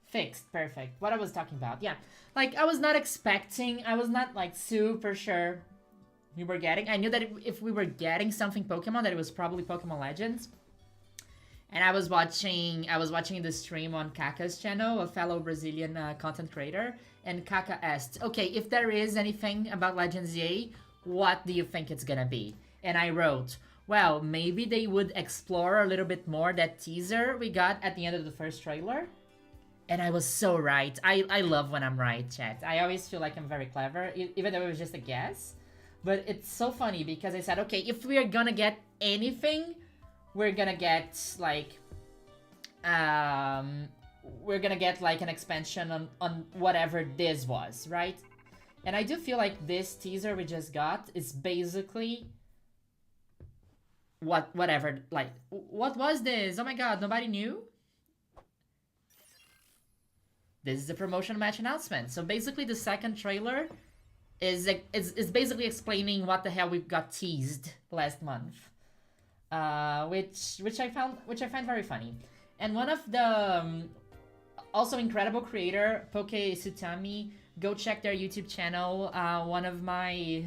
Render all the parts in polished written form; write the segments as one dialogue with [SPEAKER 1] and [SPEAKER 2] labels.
[SPEAKER 1] Fixed, perfect. What I was talking about, yeah. Like, I was not expecting, I was not, like, super sure we were getting. I knew that if we were getting something Pokemon, that it was probably Pokemon Legends. And I was watching the stream on Kaka's channel, a fellow Brazilian content creator, and Kaka asked, okay, if there is anything about Legends ZA, what do you think it's gonna be? And I wrote, well, maybe they would explore a little bit more that teaser we got at the end of the first trailer. And I was so right. I love when I'm right, chat. I always feel like I'm very clever, even though it was just a guess. But it's so funny because I said, okay, if we are gonna get anything, we're gonna get like we're gonna get like an expansion on whatever this was, right? And I do feel like this teaser we just got is basically whatever, like, what was this? Oh my god, nobody knew? This is the promotion match announcement. So basically the second trailer is basically explaining what the hell we got teased last month. Which I find very funny. And one of the also incredible creator, Poke Sutami, go check their YouTube channel. One of my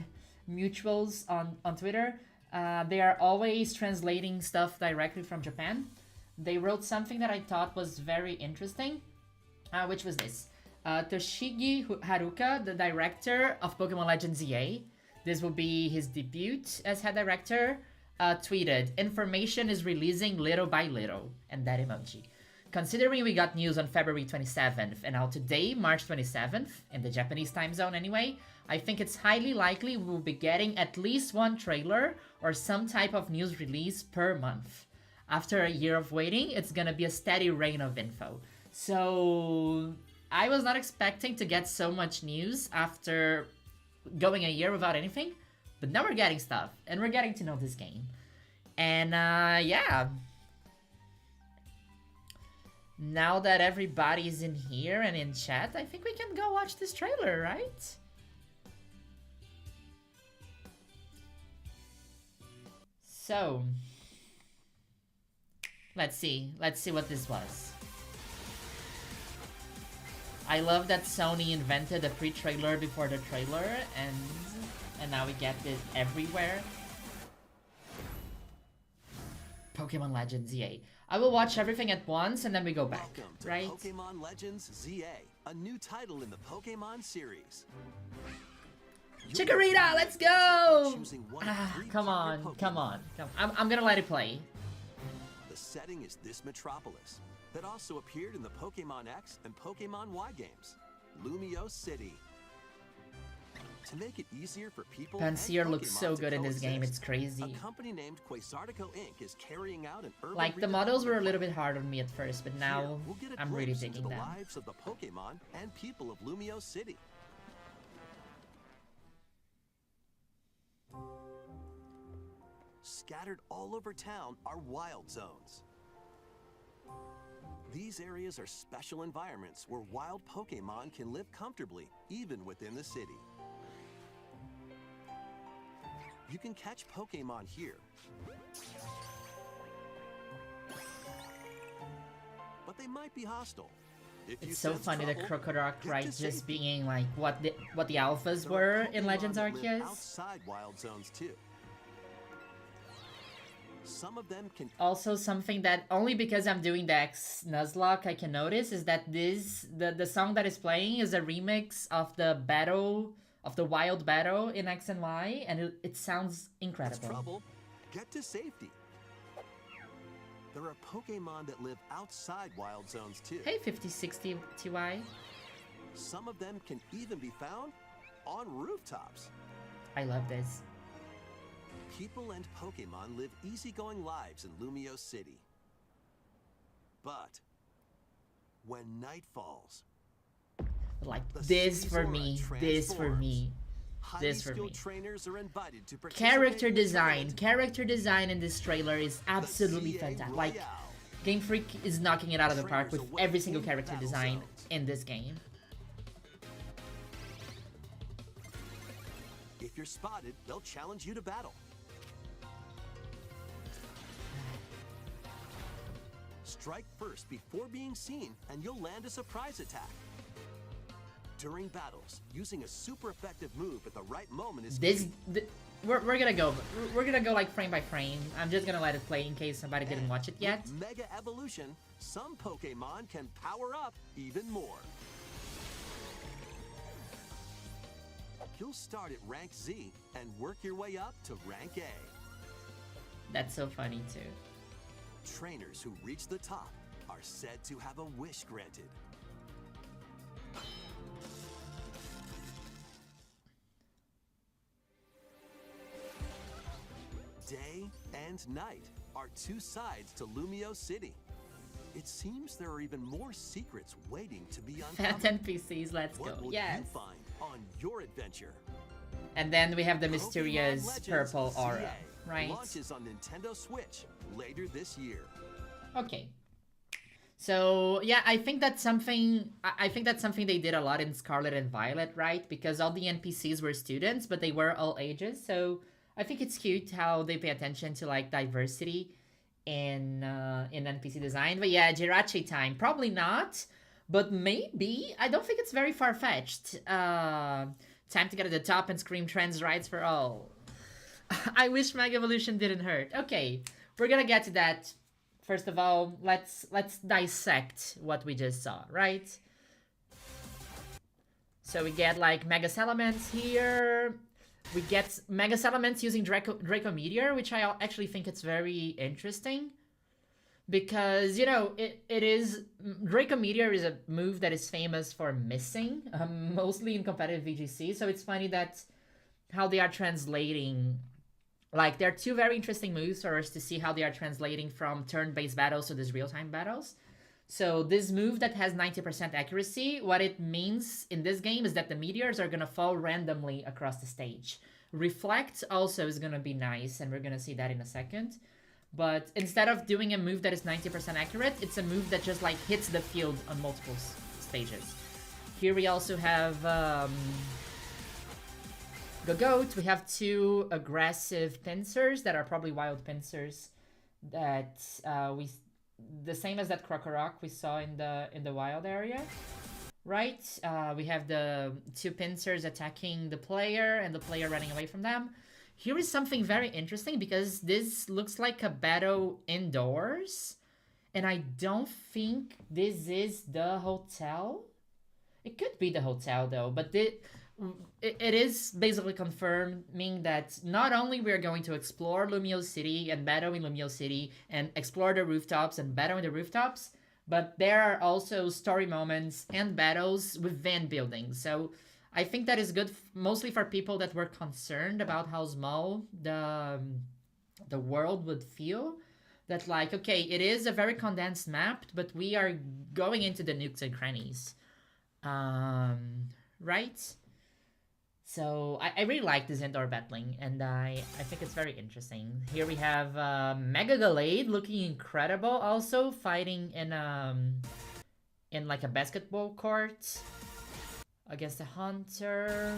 [SPEAKER 1] mutuals on Twitter. They are always translating stuff directly from Japan. They wrote something that I thought was very interesting, which was this. Toshigi Haruka, the director of Pokemon Legends ZA, this will be his debut as head director, tweeted, information is releasing little by little, and that emoji. Considering we got news on February 27th, and now today, March 27th, in the Japanese time zone anyway, I think it's highly likely we will be getting at least one trailer or some type of news release per month. After a year of waiting, it's gonna be a steady rain of info. So I was not expecting to get so much news after going a year without anything, but now we're getting stuff, and we're getting to know this game. And yeah. Now that everybody's in here and in chat, I think we can go watch this trailer, right? So, let's see what this was. I love that Sony invented a pre-trailer before the trailer, and now we get it everywhere. Pokemon Legends ZA. I will watch everything at once and then we go back, right?
[SPEAKER 2] Pokemon Legends ZA, a new title in the Pokemon series.
[SPEAKER 1] Chikorita, let's go! Come on. I'm gonna let it play.
[SPEAKER 2] The setting is this metropolis that also appeared in the Pokemon X and Pokemon Y games, Lumio City. To make it easier for people,
[SPEAKER 1] Pansear looks so good in this game, it's crazy.
[SPEAKER 2] A company named Quasartico Inc. is carrying out an urban
[SPEAKER 1] like, the models were a little bit hard on me at first, but now I'm really digging them.
[SPEAKER 2] The lives of the Pokemon and people of Lumio City. Scattered all over town are wild zones. These areas are special environments where wild Pokemon can live comfortably, even within the city. You can catch Pokemon here, but they might be hostile.
[SPEAKER 1] It's so funny that Crocodile, right, just being like what the alphas were in Legends Arceus.
[SPEAKER 2] Outside wild zones too. Some of them can
[SPEAKER 1] also, something that only because I'm doing the X Nuzlocke I can notice is that the song that is playing is a remix of the battle of the wild battle in X and Y, and it sounds incredible.
[SPEAKER 2] Trouble, get to safety. There are Pokemon that live outside wild zones too.
[SPEAKER 1] Hey, 5060 TY.
[SPEAKER 2] Some of them can even be found on rooftops.
[SPEAKER 1] I love this.
[SPEAKER 2] People and Pokemon live easygoing lives in Lumio City. But when night falls,
[SPEAKER 1] like this for me, this for me, this for me.
[SPEAKER 2] Trainers are invited to
[SPEAKER 1] character design in this trailer is absolutely fantastic. Like, Game Freak is knocking it out of the park with every single character design in this game.
[SPEAKER 2] If you're spotted, they'll challenge you to battle. Strike first before being seen, and you'll land a surprise attack. During battles, using a super effective move at the right moment is key.
[SPEAKER 1] We're gonna go like frame by frame. I'm just gonna let it play in case somebody didn't watch it yet.
[SPEAKER 2] With Mega Evolution, some Pokemon can power up even more. You'll start at rank Z and work your way up to rank A.
[SPEAKER 1] That's so funny too.
[SPEAKER 2] Trainers who reach the top are said to have a wish granted. Day and night are two sides to Lumio City. It seems there are even more secrets waiting to be uncovered.
[SPEAKER 1] Fat NPCs, let's go.
[SPEAKER 2] What will
[SPEAKER 1] Yes.
[SPEAKER 2] you find on your adventure?
[SPEAKER 1] And then we have the
[SPEAKER 2] Pokémon
[SPEAKER 1] mysterious
[SPEAKER 2] Legends
[SPEAKER 1] purple aura,
[SPEAKER 2] ZA
[SPEAKER 1] right?
[SPEAKER 2] launches on Nintendo Switch later this year.
[SPEAKER 1] Okay. So yeah, I think that's something they did a lot in Scarlet and Violet, right? Because all the NPCs were students, but they were all ages. So I think it's cute how they pay attention to like diversity in NPC design. But yeah, Jirachi time, probably not, but maybe. I don't think it's very far-fetched. Time to get at the top and scream trans rights for all. I wish Mega Evolution didn't hurt. Okay, we're gonna get to that. First of all, let's dissect what we just saw, right? So we get like Mega Salamence here. We get Mega Salamence using Draco Meteor, which I actually think it's very interesting. Because, you know, it is... Draco Meteor is a move that is famous for missing, mostly in competitive VGC. So it's funny that how they are translating... Like, there are two very interesting moves for us to see how they are translating from turn-based battles to these real-time battles. So this move that has 90% accuracy, what it means in this game is that the meteors are going to fall randomly across the stage. Reflect also is going to be nice, and we're going to see that in a second. But instead of doing a move that is 90% accurate, it's a move that just like hits the field on multiple stages. Here we also have Gogoat. We have two aggressive pincers that are probably wild pincers that the same as that Krokorok we saw in the wild area, right? We have the two pincers attacking the player and the player running away from them. Here is something very interesting because this looks like a battle indoors, and I don't think this is the hotel. It could be the hotel though, but it is basically confirming that not only we're going to explore Lumio City and battle in Lumio City and explore the rooftops and battle in the rooftops, but there are also story moments and battles within buildings. So I think that is good mostly for people that were concerned about how small the world would feel. That like, okay, it is a very condensed map, but we are going into the nooks and crannies. Right? So I really like this indoor battling, and I think it's very interesting. Here we have Mega Gallade looking incredible, also fighting in like a basketball court against a Hunter,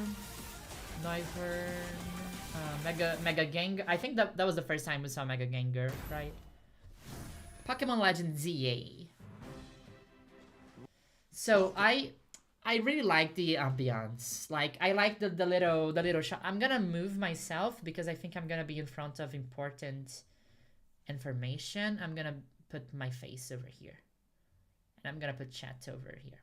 [SPEAKER 1] Noivern, Mega Gengar. I think that was the first time we saw Mega Gengar, right? Pokémon Legends ZA. So I really like the ambiance. Like I like the little shot. I'm gonna move myself because I think I'm gonna be in front of important information. I'm gonna put my face over here, and I'm gonna put chat over here.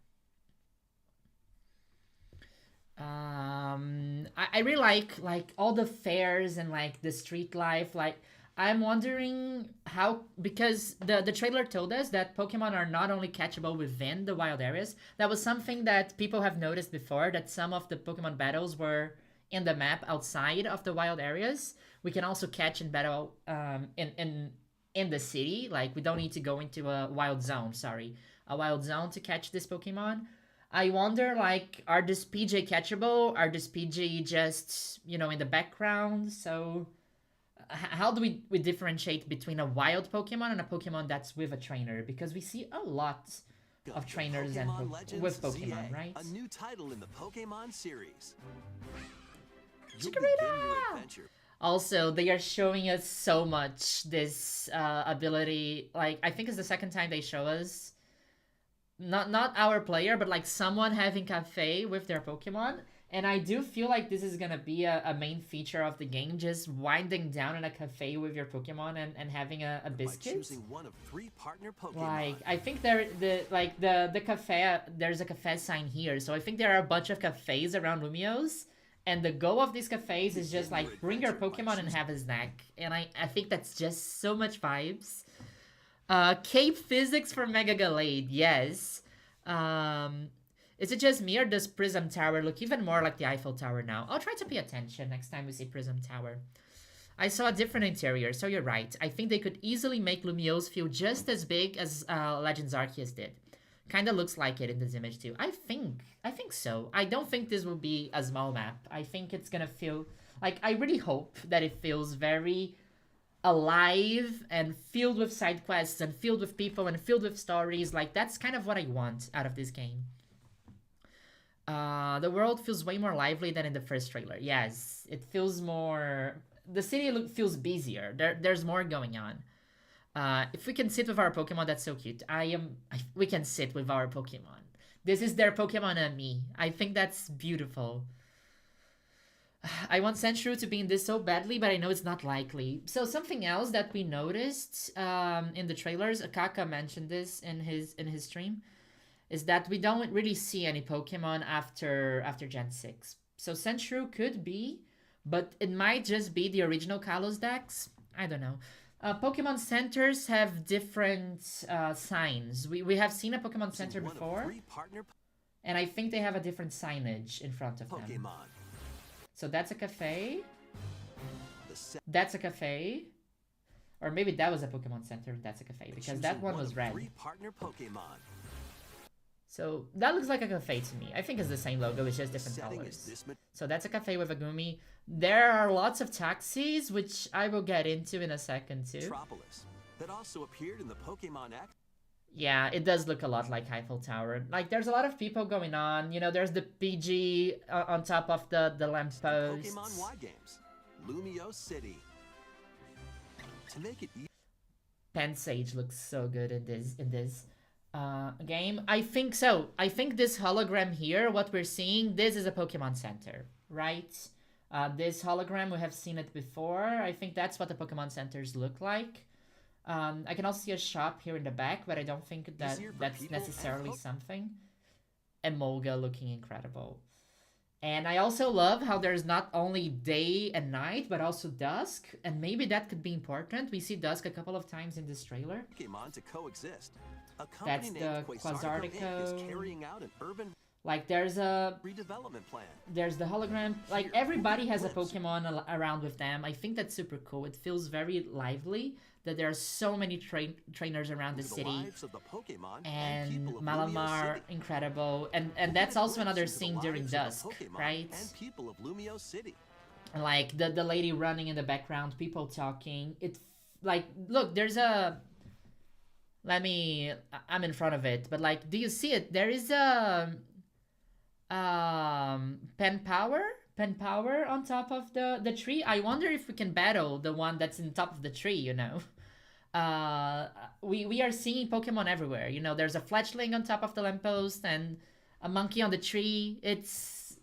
[SPEAKER 1] I really like all the fairs and like the street life. Like I'm wondering how, because the trailer told us that Pokemon are not only catchable within the wild areas. That was something that people have noticed before, that some of the Pokemon battles were in the map outside of the wild areas. We can also catch and battle in the city. Like we don't need to go into a wild zone, a wild zone to catch this Pokemon. I wonder, like, are this PJ catchable? Are this PJ just, you know, in the background? So how do we differentiate between a wild Pokemon and a Pokemon that's with a trainer? Because we see a lot of trainers and with Pokemon,
[SPEAKER 2] ZA,
[SPEAKER 1] right?
[SPEAKER 2] A new title in the Pokemon series. You'll
[SPEAKER 1] Chikorita!
[SPEAKER 2] begin your adventure
[SPEAKER 1] Also, they are showing us so much this ability. Like, I think it's the second time they show us. Not our player, but like someone having cafe with their Pokemon. And I do feel like this is gonna be a main feature of the game, just winding down in a cafe with your Pokemon and having a biscuit.
[SPEAKER 2] By choosing one of 3 partner Pokemon.
[SPEAKER 1] Like, I think the cafe, there's a cafe sign here, so I think there are a bunch of cafes around Lumiose, and the goal of these cafes is just like bring your Pokemon and have a snack, and I think that's just so much vibes. Cape Physics for Mega Gallade, yes. Is it just me or does Prism Tower look even more like the Eiffel Tower now? I'll try to pay attention next time we see Prism Tower. I saw a different interior, so you're right. I think they could easily make Lumiose feel just as big as Legends Arceus did. Kinda looks like it in this image too. I think so. I don't think this will be a small map. I think it's gonna feel... Like, I really hope that it feels very alive and filled with side quests and filled with people and filled with stories. Like, that's kind of what I want out of this game. The world feels way more lively than in the first trailer. Yes, it feels more... The city feels busier. There's more going on. If we can sit with our Pokemon, that's so cute. We can sit with our Pokemon. This is their Pokemon and me. I think that's beautiful. I want Sandshrew to be in this so badly, but I know it's not likely. So something else that we noticed in the trailers, Akaka mentioned this in his stream, is that we don't really see any Pokemon after Gen 6. So Sandshrew could be, but it might just be the original Kalos Dex. I don't know. Pokemon centers have different signs. We have seen a Pokemon center before, and I think they have a different signage in front of them. So that's a cafe. That's a cafe. Or maybe that was a Pokemon center. That's a cafe, because that one was red. So that looks like a cafe to me. I think it's the same logo, it's just different colors. So that's a cafe with a Gumi. There are lots of taxis, which I will get into in a second too.
[SPEAKER 2] That also appeared in the Pokemon X.
[SPEAKER 1] Yeah, it does look a lot like Eiffel Tower. Like, there's a lot of people going on. You know, there's the PG on top of the lamppost.
[SPEAKER 2] Pokemon Y games, Lumiose City. To make it easy.
[SPEAKER 1] Pensage looks so good in this game. I think so. I think this hologram here, what we're seeing, this is a Pokemon Center, right? This hologram, we have seen it before. I think that's what the Pokemon Centers look like. I can also see a shop here in the back, but I don't think that's necessarily something. Emolga looking incredible. And I also love how there's not only day and night, but also dusk. And maybe that could be important. We see dusk a couple of times in this trailer.
[SPEAKER 2] Pokemon to coexist.
[SPEAKER 1] That's the Quasartico.
[SPEAKER 2] Is carrying out an urban
[SPEAKER 1] like, there's a
[SPEAKER 2] redevelopment plan.
[SPEAKER 1] There's the hologram. Like, everybody has a Pokemon around with them. I think that's super cool. It feels very lively that there are so many trainers around the city. And Malamar, incredible. And that's also another scene during dusk, right?
[SPEAKER 2] And people of Lumiose City.
[SPEAKER 1] Like, the lady running in the background, people talking. It, like, look, there's a... I'm in front of it, but like, do you see it? There is a... pen power on top of the tree. I wonder if we can battle the one that's in top of the tree, you know. We are seeing Pokemon everywhere, you know. There's a fletchling on top of the lamppost and a monkey on the tree. It's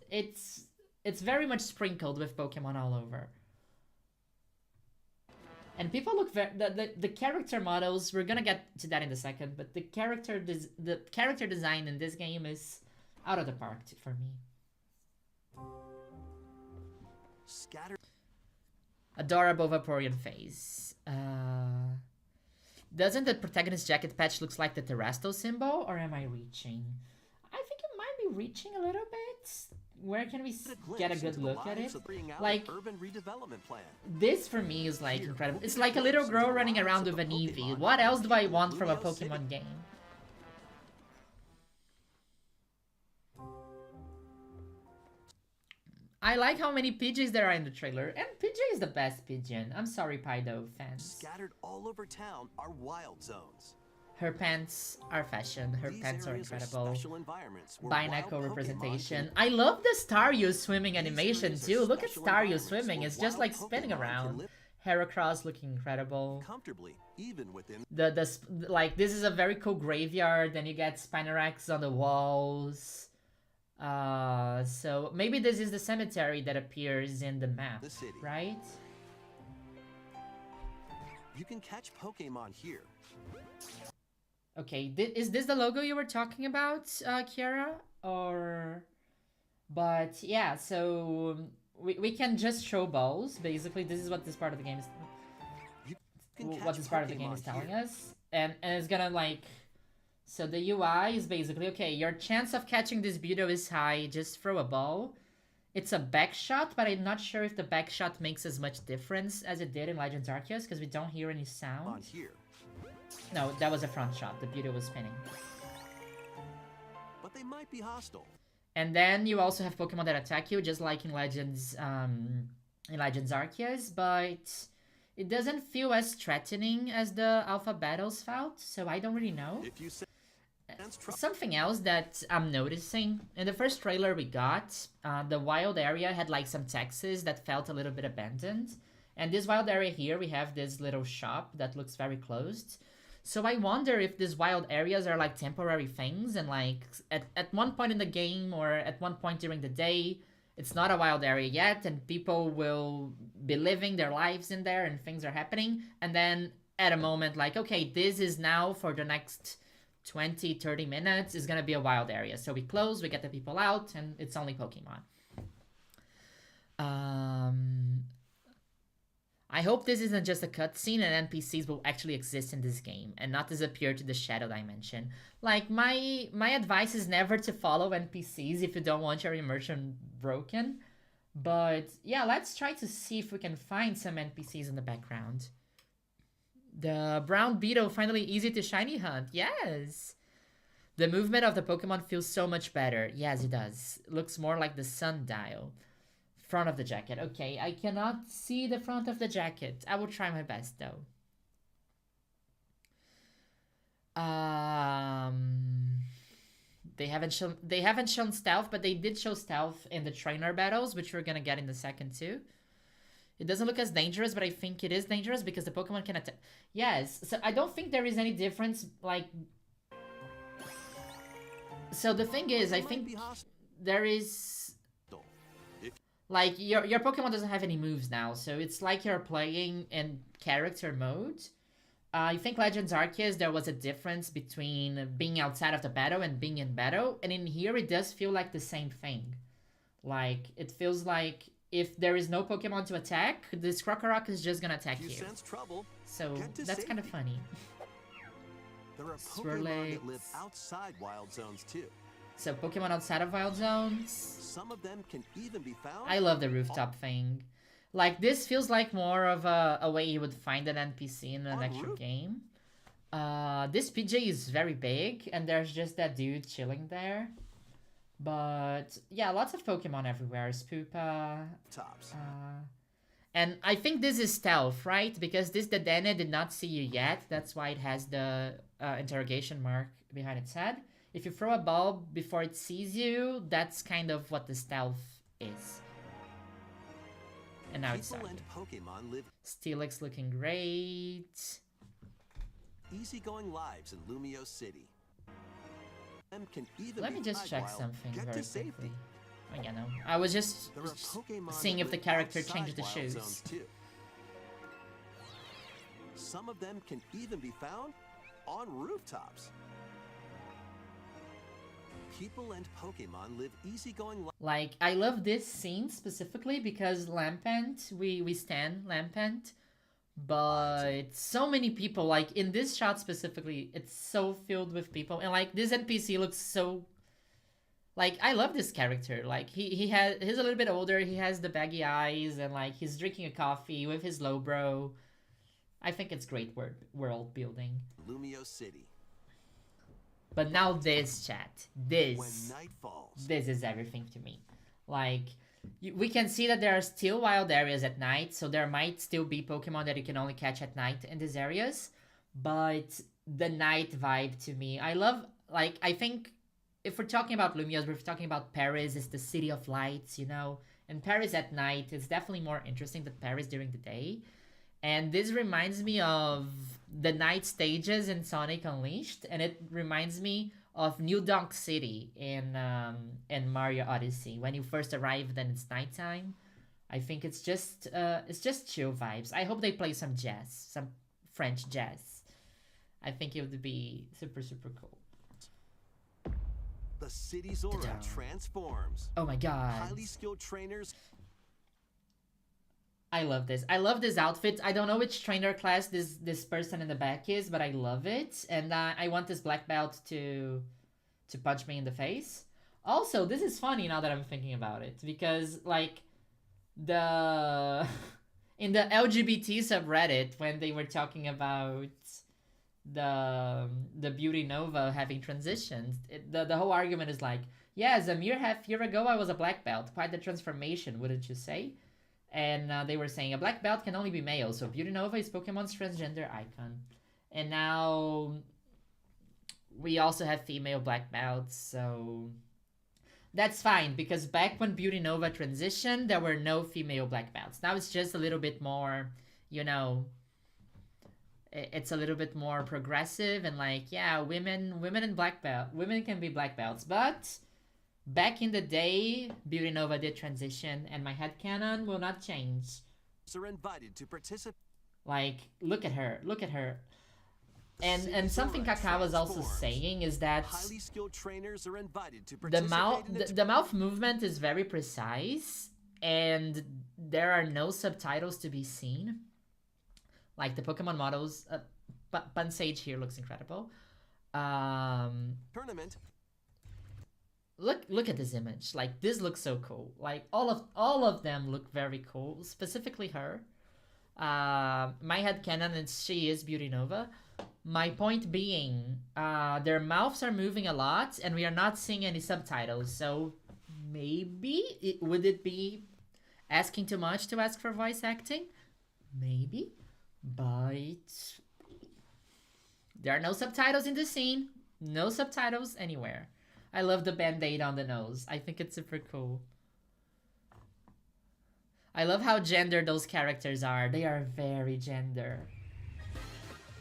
[SPEAKER 1] very much sprinkled with Pokemon all over. And people look very... The character models, we're gonna get to that in a second, but the character design in this game is out of the park for me. Adorable Vaporeon face. Doesn't the protagonist jacket patch looks like the Terrestrial symbol, or am I reaching? I think it might be reaching a little bit. Where can we get a good look at it? Like, this for me is like incredible. It's like a little girl running around with an Eevee. What else do I want from a Pokemon game? I like how many Pidgeys there are in the trailer, and Pidgey is the best Pigeon. I'm sorry, Pido fans.
[SPEAKER 2] Scattered all over town are wild zones.
[SPEAKER 1] Her pants are fashion. Her
[SPEAKER 2] These
[SPEAKER 1] pants are
[SPEAKER 2] areas
[SPEAKER 1] incredible.
[SPEAKER 2] special environments where
[SPEAKER 1] Binacle
[SPEAKER 2] wild Pokemon
[SPEAKER 1] representation.
[SPEAKER 2] can-
[SPEAKER 1] I love the Staryu swimming
[SPEAKER 2] These
[SPEAKER 1] animation
[SPEAKER 2] areas are
[SPEAKER 1] too. Look at
[SPEAKER 2] special
[SPEAKER 1] Staryu
[SPEAKER 2] environments
[SPEAKER 1] swimming.
[SPEAKER 2] where
[SPEAKER 1] It's just
[SPEAKER 2] wild
[SPEAKER 1] like spinning
[SPEAKER 2] Pokemon can
[SPEAKER 1] around.
[SPEAKER 2] live
[SPEAKER 1] Heracross looking incredible.
[SPEAKER 2] comfortably, even within
[SPEAKER 1] Like this is a very cool graveyard. Then you get Spinarak's on the walls. So maybe this is the cemetery that appears in the map,
[SPEAKER 2] the city.
[SPEAKER 1] right?
[SPEAKER 2] You can catch Pokemon here.
[SPEAKER 1] Okay, is this the logo you were talking about, Kiara? Or... But yeah, so we can just show balls. Basically, this is what this part of the game is...
[SPEAKER 2] You can
[SPEAKER 1] What
[SPEAKER 2] catch
[SPEAKER 1] this part of the game
[SPEAKER 2] Pokemon
[SPEAKER 1] is telling
[SPEAKER 2] here.
[SPEAKER 1] us. And it's gonna like... So the UI is basically, okay, your chance of catching this Budo is high, just throw a ball. It's a back shot, but I'm not sure if the back shot makes as much difference as it did in Legends Arceus, because we don't hear any sound.
[SPEAKER 2] On here.
[SPEAKER 1] No, that was a front shot. The Budo was spinning.
[SPEAKER 2] But they might be hostile.
[SPEAKER 1] And then you also have Pokemon that attack you, just like in Legends Arceus, but it doesn't feel as threatening as the Alpha battles felt, so I don't really know.
[SPEAKER 2] If you sense trouble,
[SPEAKER 1] Something else that I'm noticing, in the first trailer we got, the wild area had like some texts that felt a little bit abandoned. And this wild area here, we have this little shop that looks very closed. So I wonder if these wild areas are like temporary things, and like at one point in the game or at one point during the day, it's not a wild area yet, and people will be living their lives in there and things are happening. And then at a moment like, okay, this is now for the next 20-30 minutes is gonna be a wild area. So we close, we get the people out, and it's only Pokemon. I hope this isn't just a cutscene and NPCs will actually exist in this game and not disappear to the Shadow Dimension. Like, my advice is never to follow NPCs if you don't want your immersion broken. But yeah, let's try to see if we can find some NPCs in the background. The brown beetle finally easy to shiny hunt. Yes! The movement of the Pokemon feels so much better. Yes, it does. It looks more like the sundial. Front of the jacket. Okay, I cannot see the front of the jacket. I will try my best though. They haven't shown stealth, but they did show stealth in the trainer battles, which we're gonna get in the second too. It doesn't look as dangerous, but I think it is dangerous because the Pokemon can attack. Yes, so I don't think there is any difference, like... So the thing is, I think there is... Like, your Pokemon doesn't have any moves now, so it's like you're playing in character mode. I think Legends Arceus, there was a difference between being outside of the battle and being in battle, and in here it does feel like the same thing. Like, it feels like if there is no Pokemon to attack, this Krokorok is just gonna attack you.
[SPEAKER 2] Sense trouble,
[SPEAKER 1] so that's kind of funny.
[SPEAKER 2] There are Pokemon that live outside wild zones too.
[SPEAKER 1] So Pokemon outside of wild zones.
[SPEAKER 2] Some of them can even be found.
[SPEAKER 1] I love the rooftop thing. Like, this feels like more of a way you would find an NPC in an actual game. This PJ is very big, and there's just that dude chilling there. But yeah, lots of Pokemon everywhere. Spoopa.
[SPEAKER 2] Tops.
[SPEAKER 1] And I think this is stealth, right? Because this Dedenne did not see you yet. That's why it has the interrogation mark behind its head. If you throw a ball before it sees you, that's kind of what the stealth is. And now it's starting.
[SPEAKER 2] Pokemon live.
[SPEAKER 1] Steelix looking great.
[SPEAKER 2] Easygoing lives in Lumio City. Can even
[SPEAKER 1] Let me just check
[SPEAKER 2] wild.
[SPEAKER 1] something
[SPEAKER 2] Get
[SPEAKER 1] very
[SPEAKER 2] to safety.
[SPEAKER 1] quickly. Oh yeah, no. I was just seeing if the character changed the shoes.
[SPEAKER 2] Too. Some of them can even be found on rooftops. People and Pokemon live easygoing lives.
[SPEAKER 1] Like, I love this scene specifically because Lampent, we stand Lampent, but so many people, like in this shot specifically, it's so filled with people, and like this NPC looks so... Like, I love this character. Like, he's a little bit older, he has the baggy eyes, and like he's drinking a coffee with his lowbrow. I think it's great world building.
[SPEAKER 2] Lumio City.
[SPEAKER 1] But now this, chat. This.
[SPEAKER 2] When night falls.
[SPEAKER 1] This is everything to me. Like, we can see that there are still wild areas at night, so there might still be Pokemon that you can only catch at night in these areas. But the night vibe to me. I love, like, I think if we're talking about Lumiose, we're talking about Paris is the city of lights, you know? And Paris at night is definitely more interesting than Paris during the day. And this reminds me of the night stages in Sonic Unleashed, and it reminds me of New Donk City in Mario Odyssey. When you first arrive, then it's nighttime. I think it's just chill vibes. I hope they play some jazz, some French jazz. I think it would be super super cool.
[SPEAKER 2] The city's aura transforms.
[SPEAKER 1] Oh my god.
[SPEAKER 2] Highly skilled trainers.
[SPEAKER 1] I love this. I love this outfit. I don't know which trainer class this person in the back is, but I love it. And I want this black belt to punch me in the face. Also, this is funny now that I'm thinking about it, because like the in the LGBT subreddit, when they were talking about the Beauty Nova having transitioned, the whole argument is like, yes, a mere half year ago I was a black belt. Quite the transformation, wouldn't you say? And they were saying a black belt can only be male, so Beauty Nova is Pokemon's transgender icon. And now we also have female black belts, so that's fine, because back when Beauty Nova transitioned, there were no female black belts. Now it's just a little bit more, you know, it's a little bit more progressive, and like, yeah, women in black belt, women can be black belts, but back in the day, Beauty Nova did transition, and my headcanon will not change.
[SPEAKER 2] Are invited to participate.
[SPEAKER 1] Like, look at her, look at her. And something Kaká was also saying is that
[SPEAKER 2] highly skilled trainers are invited to
[SPEAKER 1] the mouth movement is very precise, and there are no subtitles to be seen. Like the Pokemon models, Pansage here looks incredible.
[SPEAKER 2] Tournament.
[SPEAKER 1] Look at this image. Like, this looks so cool. Like, all of them look very cool. Specifically her. My headcanon is she is Beauty Nova. My point being, their mouths are moving a lot, and we are not seeing any subtitles. So maybe would it be asking too much to ask for voice acting? Maybe, but there are no subtitles in the scene. No subtitles anywhere. I love the band-aid on the nose. I think it's super cool. I love how gendered those characters are. They are very gender.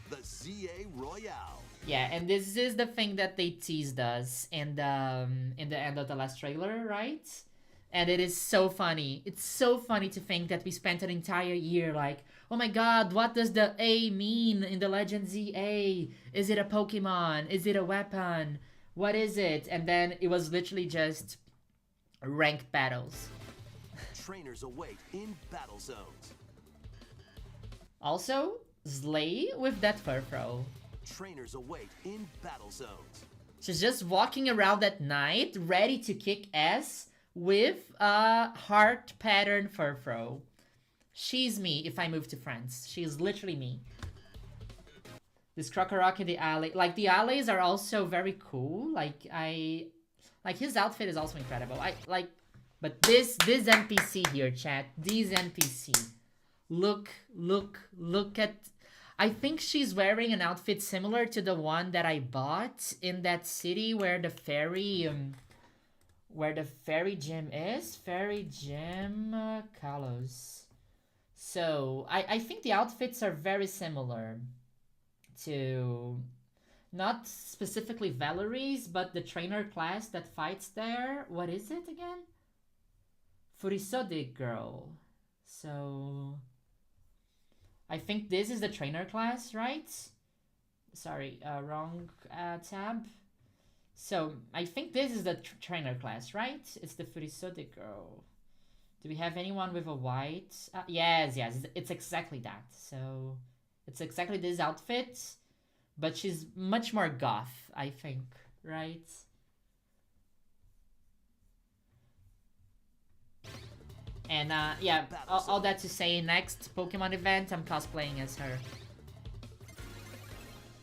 [SPEAKER 2] The ZA Royale.
[SPEAKER 1] Yeah, and this is the thing that they teased us in the end of the last trailer, right? And it is so funny. It's so funny to think that we spent an entire year like, oh my god, what does the A mean in the Legend ZA? Is it a Pokemon? Is it a weapon? What is it? And then it was literally just ranked battles.
[SPEAKER 2] Trainers await in battle zones.
[SPEAKER 1] Also, Slay with that Furfrou.
[SPEAKER 2] Trainers await in battle zones.
[SPEAKER 1] She's just walking around at night, ready to kick ass with a heart pattern Furfrou. She's me if I move to France. She's literally me. This Krokorok in the alley. Like, the alleys are also very cool. Like, his outfit is also incredible. But this NPC here, chat. These NPC. Look at... I think she's wearing an outfit similar to the one that I bought in that city where the fairy... where the fairy gym is. Fairy gym Kalos. So, I think the outfits are very similar to not specifically Valerie's, but the trainer class that fights there. What is it again? Furisode girl. So I think this is the trainer class, right? Sorry, wrong tab. So I think this is the trainer class, right? It's the Furisode girl. Do we have anyone with a white? Yes, it's exactly that. So it's exactly this outfit, but she's much more goth, I think, right? And yeah, all that to say, next Pokemon event, I'm cosplaying as her.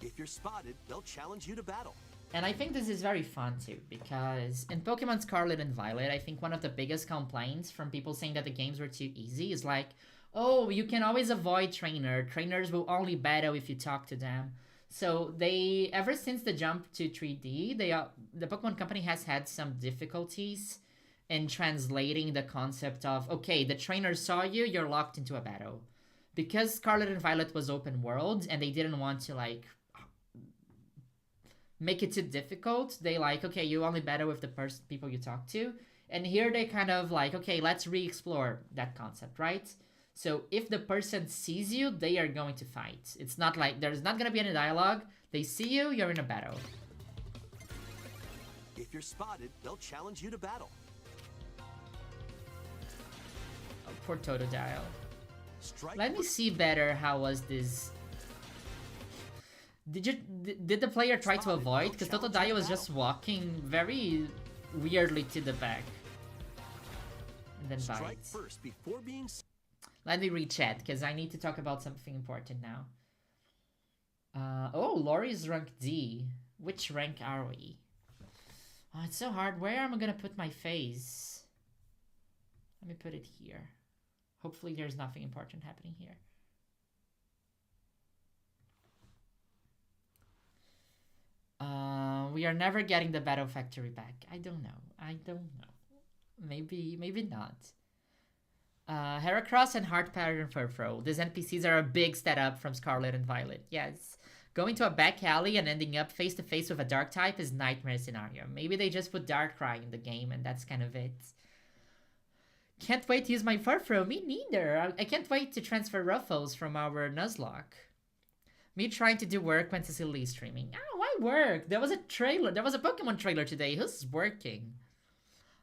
[SPEAKER 2] If you're spotted, they'll challenge you to battle.
[SPEAKER 1] And I think this is very fun too, because in Pokemon Scarlet and Violet, I think one of the biggest complaints from people saying that the games were too easy is like, oh, you can always avoid trainers will only battle if you talk to them. So they, ever since the jump to 3D, the Pokemon Company has had some difficulties in translating the concept of, okay, the trainer saw you, you're locked into a battle. Because Scarlet and Violet was open world and they didn't want to like make it too difficult, they like, okay, you only battle with the people you talk to. And here they kind of like, okay, let's re-explore that concept, right? So if the person sees you, they are going to fight. It's not like, there's not gonna be any dialogue. They see you, you're in a battle.
[SPEAKER 2] If you're spotted, they'll challenge you to battle.
[SPEAKER 1] Oh, poor Totodile.
[SPEAKER 2] Strike
[SPEAKER 1] Let me see better how was this. Did the player try to avoid? Because Totodile was just walking very weirdly to the back. And then
[SPEAKER 2] strike
[SPEAKER 1] bites.
[SPEAKER 2] first before being.
[SPEAKER 1] Let me read chat, because I need to talk about something important now. Oh, Lori's rank D. Which rank are we? Oh, it's so hard. Where am I gonna put my face? Let me put it here. Hopefully there's nothing important happening here. We are never getting the Battle Factory back. I don't know. Maybe not. Heracross and Heart Pattern Furfro. These NPCs are a big step up from Scarlet and Violet. Yes. Going to a back alley and ending up face to face with a dark type is nightmare scenario. Maybe they just put Darkrai in the game and that's kind of it. Can't wait to use my Furfro. Me neither. I can't wait to transfer Ruffles from our Nuzlocke. Me trying to do work when Cecily is streaming. Oh, why work? There was a trailer. There was a Pokemon trailer today. Who's working?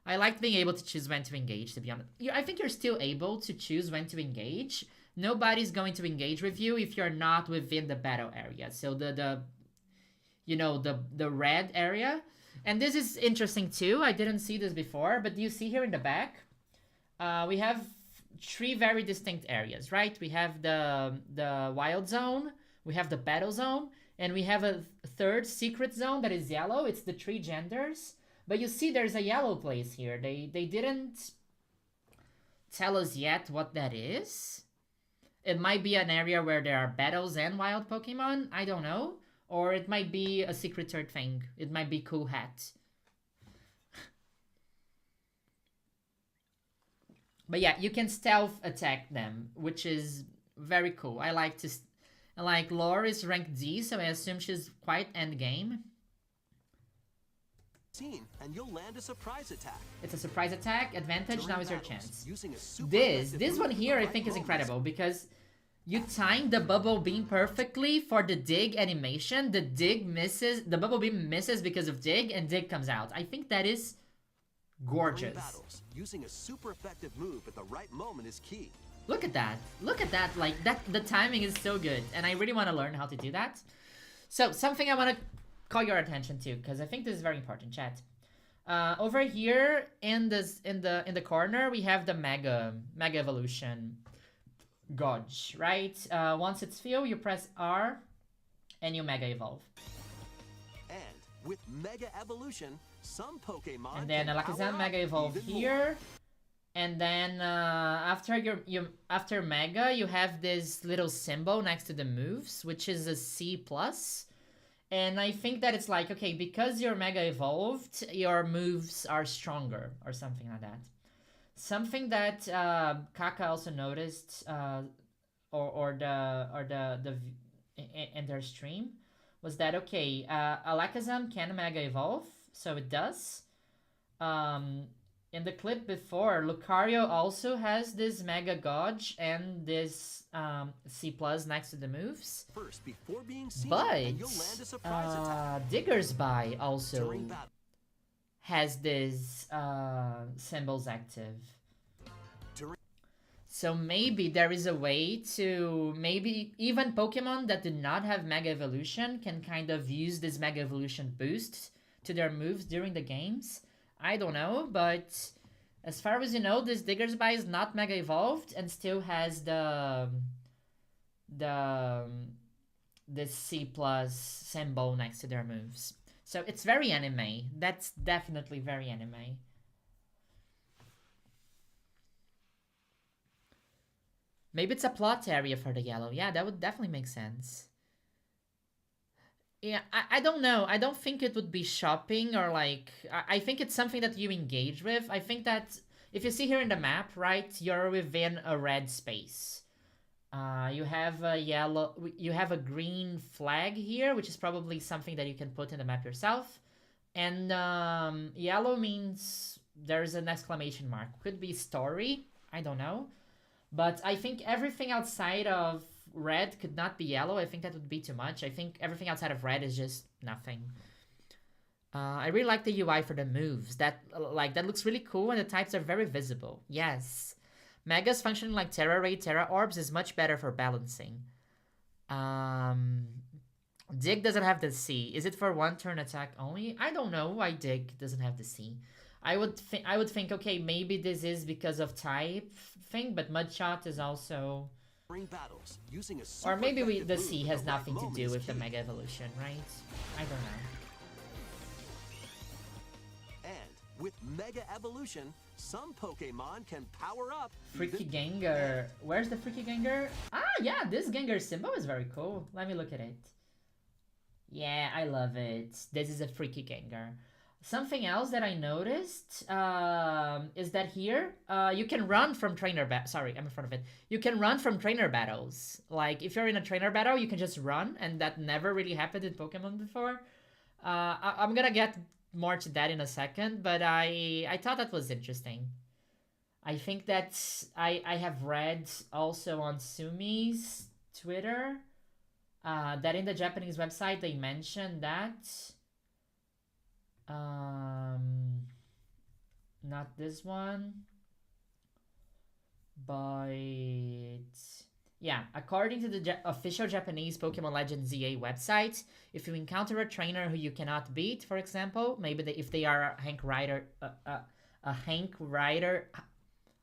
[SPEAKER 1] I like being able to choose when to engage, to be honest. I think you're still able to choose when to engage. Nobody's going to engage with you if you're not within the battle area. So the red area. And this is interesting too. I didn't see this before, but you see here in the back, we have 3 very distinct areas, right? We have the wild zone, we have the battle zone, and we have a third secret zone that is yellow. It's the 3 genders. But you see there's a yellow place here. They didn't tell us yet what that is. It might be an area where there are battles and wild Pokemon. I don't know. Or it might be a secret third thing. It might be Cool Hat. But yeah, you can stealth attack them, which is very cool. I like Lore is ranked D, so I assume she's quite endgame.
[SPEAKER 2] And you'll land a surprise attack.
[SPEAKER 1] It's a surprise attack. Advantage,
[SPEAKER 2] During
[SPEAKER 1] now is your
[SPEAKER 2] battles,
[SPEAKER 1] chance. This one here I think is incredible because you timed the bubble beam perfectly for the dig animation. The bubble beam misses because of dig, and dig comes out. I think that is gorgeous.
[SPEAKER 2] Battles, using a super effective move at the right moment is key.
[SPEAKER 1] Look at that. Look at that. Like that, the timing is so good, and I really want to learn how to do that. So something I want to call your attention to, because I think this is very important, chat. Over here in the corner, we have the Mega Evolution Gauge, right? Once it's filled, you press R, and you Mega Evolve.
[SPEAKER 2] And with Mega Evolution, some Pokemon.
[SPEAKER 1] And then Alakazam Mega Evolve here. And then after Mega, you have this little symbol next to the moves, which is a C+. And I think that it's like, okay, because you're Mega Evolved, your moves are stronger or something like that. Something that Kaka also noticed, in their stream, was that, okay, Alakazam can Mega Evolve, so it does. In the clip before, Lucario also has this Mega Gauge and this C+ next to the moves.
[SPEAKER 2] First, before being seen,
[SPEAKER 1] but
[SPEAKER 2] and you'll land a surprise attack.
[SPEAKER 1] Diggersby also has this symbols active. So maybe there is a way to, maybe even Pokemon that did not have Mega Evolution can kind of use this Mega Evolution boost to their moves during the games. I don't know, but as far as you know, this Diggersby is not Mega Evolved and still has the C+ symbol next to their moves. So it's very anime. That's definitely very anime. Maybe it's a plot area for the yellow. Yeah, that would definitely make sense. Yeah, I don't know. I don't think it would be shopping or like I think it's something that you engage with. I think that if you see here in the map, right, you're within a red space. You have a yellow, you have a green flag here, which is probably something that you can put in the map yourself. And yellow means there's an exclamation mark. Could be story, I don't know. But I think everything outside of red could not be yellow. I think that would be too much. I think everything outside of red is just nothing. I really like the UI for the moves. That looks really cool, and the types are very visible. Yes. Megas functioning like Terra Ray, Terra Orbs is much better for balancing. Dig doesn't have the C. Is it for one turn attack only? I don't know why Dig doesn't have the C. I would think okay, maybe this is because of type thing, but Mudshot is also, or maybe the C has nothing to do with the Mega Evolution, right? I don't know.
[SPEAKER 2] And with Mega Evolution, some Pokemon can power up.
[SPEAKER 1] Freaky Gengar. Where's the Freaky Gengar? Ah, yeah, this Gengar symbol is very cool. Let me look at it. Yeah, I love it. This is a Freaky Gengar. Something else that I noticed is that here you can run from trainer sorry, I'm in front of it. You can run from trainer battles. Like if you're in a trainer battle, you can just run, and that never really happened in Pokemon before. I'm gonna get more to that in a second, but I thought that was interesting. I think that I have read also on Sumi's Twitter that in the Japanese website they mentioned that not this one, but yeah, according to the official Japanese Pokemon Legends ZA website, if you encounter a trainer who you cannot beat, for example, maybe if they are a Hank Rider, a